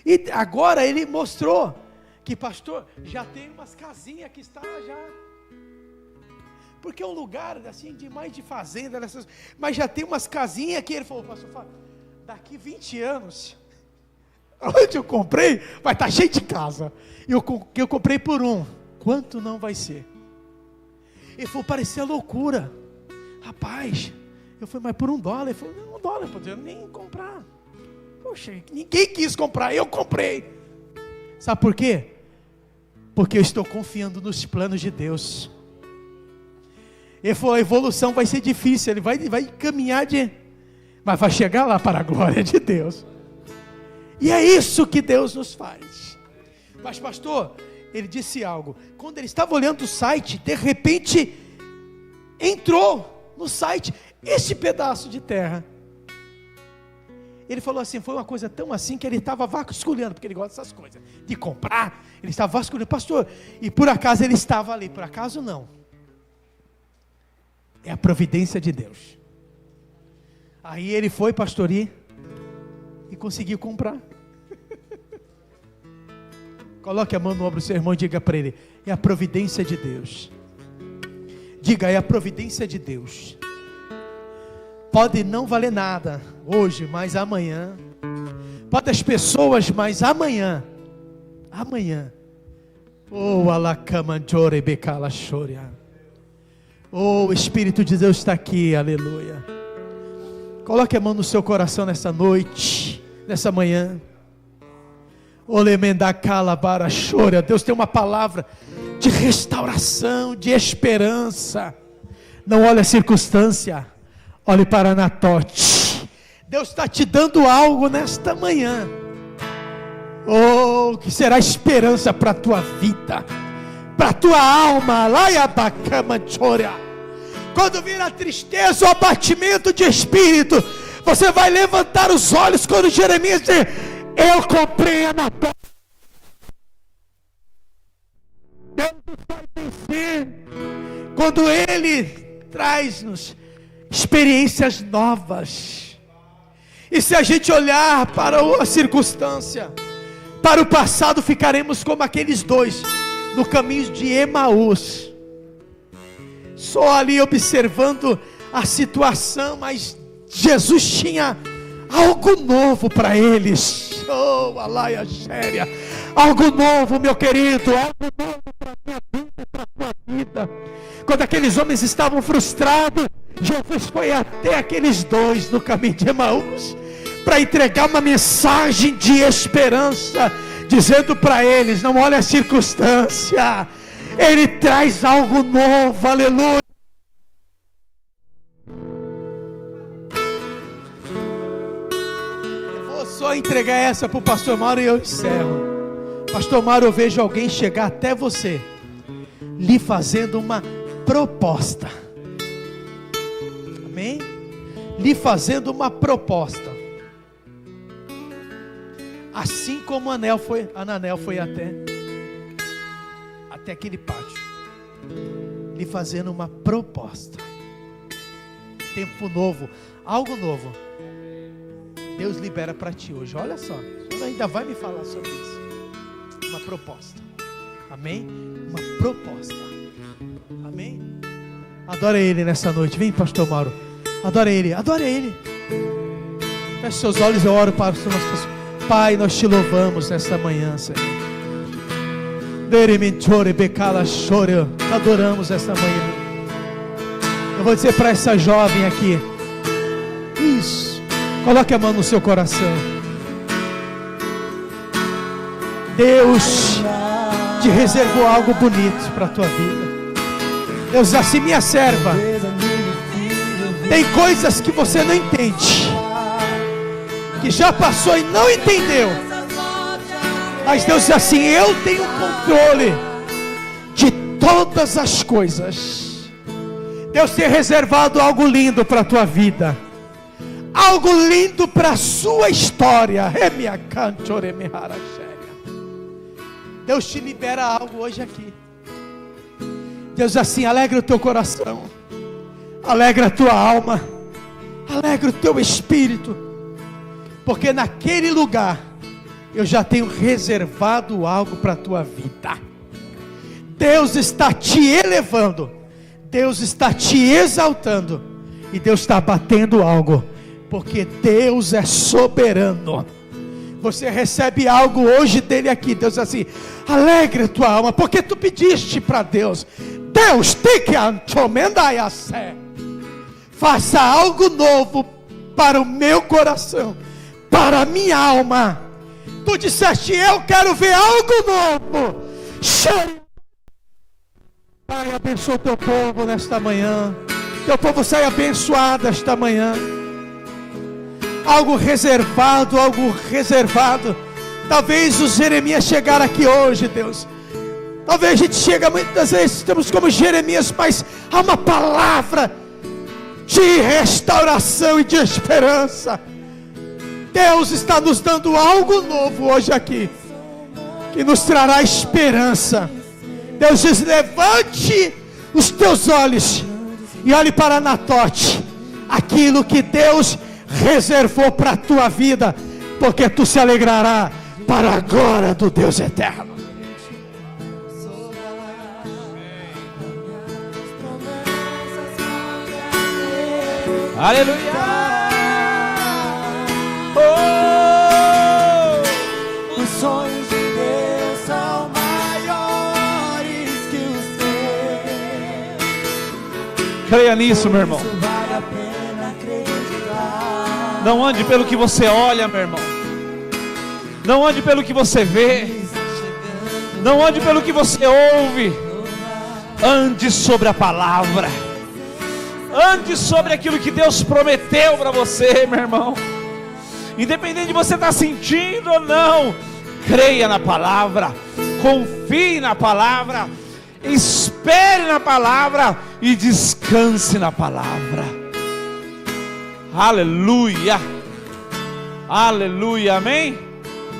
[SPEAKER 1] E agora ele mostrou que, pastor, já tem umas casinhas que está já, porque é um lugar assim, de mais de fazenda, mas já tem umas casinhas que ele falou, pastor Fábio, daqui 20 anos, onde eu comprei, vai estar cheio de casa, e eu comprei por $1, quanto não vai ser? Ele falou, parecia loucura, rapaz, eu falei, mas por $1, ele falou, não, $1, eu nem comprar, poxa, ninguém quis comprar, eu comprei. Sabe por quê? Porque eu estou confiando nos planos de Deus. Ele falou, a evolução vai ser difícil, ele vai caminhar mas vai chegar lá para a glória de Deus. E é isso que Deus nos faz. Mas pastor, ele disse algo, quando ele estava olhando o site, de repente, entrou no site, esse pedaço de terra. Ele falou assim, foi uma coisa tão assim que ele estava vasculhando, porque ele gosta dessas coisas, de comprar, ele estava vasculhando, pastor, e por acaso ele estava ali, por acaso não, é a providência de Deus. Aí ele foi, pastor, e conseguiu comprar. Coloque a mão no ombro do seu irmão e diga para ele, é a providência de Deus. Diga, é a providência de Deus. Pode não valer nada hoje, mas amanhã. Pode as pessoas, mas amanhã. Oh, alacamanjore becala choria. Oh, o Espírito de Deus está aqui, aleluia. Coloque a mão no seu coração nessa noite, nessa manhã. Olemendacala bara choria. Deus tem uma palavra de restauração, de esperança. Não olhe a circunstância. Olhe para Anatote. Deus está te dando algo nesta manhã. Oh, que será esperança para a tua vida, para a tua alma. Quando vir a tristeza, o abatimento de espírito, você vai levantar os olhos quando Jeremias diz, eu comprei Anatote. Deus vai vencer quando Ele traz-nos experiências novas. E se a gente olhar para a circunstância, para o passado, ficaremos como aqueles dois no caminho de Emaús, só ali observando a situação, mas Jesus tinha algo novo para eles. Oh, alaia séria, algo novo, meu querido, algo novo para a minha vida, para a tua vida. Quando aqueles homens estavam frustrados, Jesus foi até aqueles dois no caminho de Emaús para entregar uma mensagem de esperança, dizendo para eles, não olhe a circunstância, Ele traz algo novo, aleluia. Eu vou só entregar essa para o pastor Mauro e eu encerro. Pastor Mauro, eu vejo alguém chegar até você, lhe fazendo uma proposta. Amém? Lhe fazendo uma proposta. Assim como Ananel foi até aquele pátio, lhe fazendo uma proposta. Tempo novo, algo novo, Deus libera para ti hoje. Olha só, o senhor ainda vai me falar sobre isso. Uma proposta. Amém? Uma proposta. Amém? Adora Ele nessa noite. Vem, pastor Mauro. Adora Ele, adora Ele. Feche seus olhos, eu oro para os nossos. Pai, nós te louvamos nessa manhã, Senhor. Te adoramos essa manhã. Eu vou dizer para essa jovem aqui. Isso. Coloque a mão no seu coração. Deus te reservou algo bonito para a tua vida. Deus diz assim: minha serva, tem coisas que você não entende, que já passou e não entendeu. Mas Deus diz assim: eu tenho controle de todas as coisas. Deus tem reservado algo lindo para a tua vida, algo lindo para a sua história. Deus te libera algo hoje aqui. Deus diz assim: alegra o teu coração, alegra a tua alma, alegra o teu espírito, porque naquele lugar eu já tenho reservado algo para a tua vida. Deus está te elevando, Deus está te exaltando, e Deus está batendo algo, porque Deus é soberano. Você recebe algo hoje dele aqui. Deus diz assim: alegre a tua alma, porque tu pediste para Deus. Deus tem que faça algo novo para o meu coração, para a minha alma. Tu disseste: eu quero ver algo novo. Pai, abençoa o teu povo nesta manhã. Teu povo sai abençoado esta manhã. Algo reservado, algo reservado. Talvez o Jeremias chegar aqui hoje, Deus. Talvez a gente chega muitas vezes, estamos como Jeremias, mas há uma palavra de restauração e de esperança. Deus está nos dando algo novo hoje aqui, que nos trará esperança. Deus diz: levante os teus olhos e olhe para Anatote, aquilo que Deus reservou para a tua vida, porque tu se alegrará para a glória do Deus eterno.
[SPEAKER 2] Aleluia!
[SPEAKER 3] Os sonhos de Deus são maiores que os teus.
[SPEAKER 2] Creia nisso, meu irmão.
[SPEAKER 3] Vale a pena acreditar.
[SPEAKER 2] Não ande pelo que você olha, meu irmão. Não ande pelo que você vê. Não ande pelo que você ouve. Ande sobre a palavra. Ande sobre aquilo que Deus prometeu para você, meu irmão. Independente de você estar sentindo ou não, creia na palavra, confie na palavra, espere na palavra e descanse na palavra. Aleluia, aleluia, amém?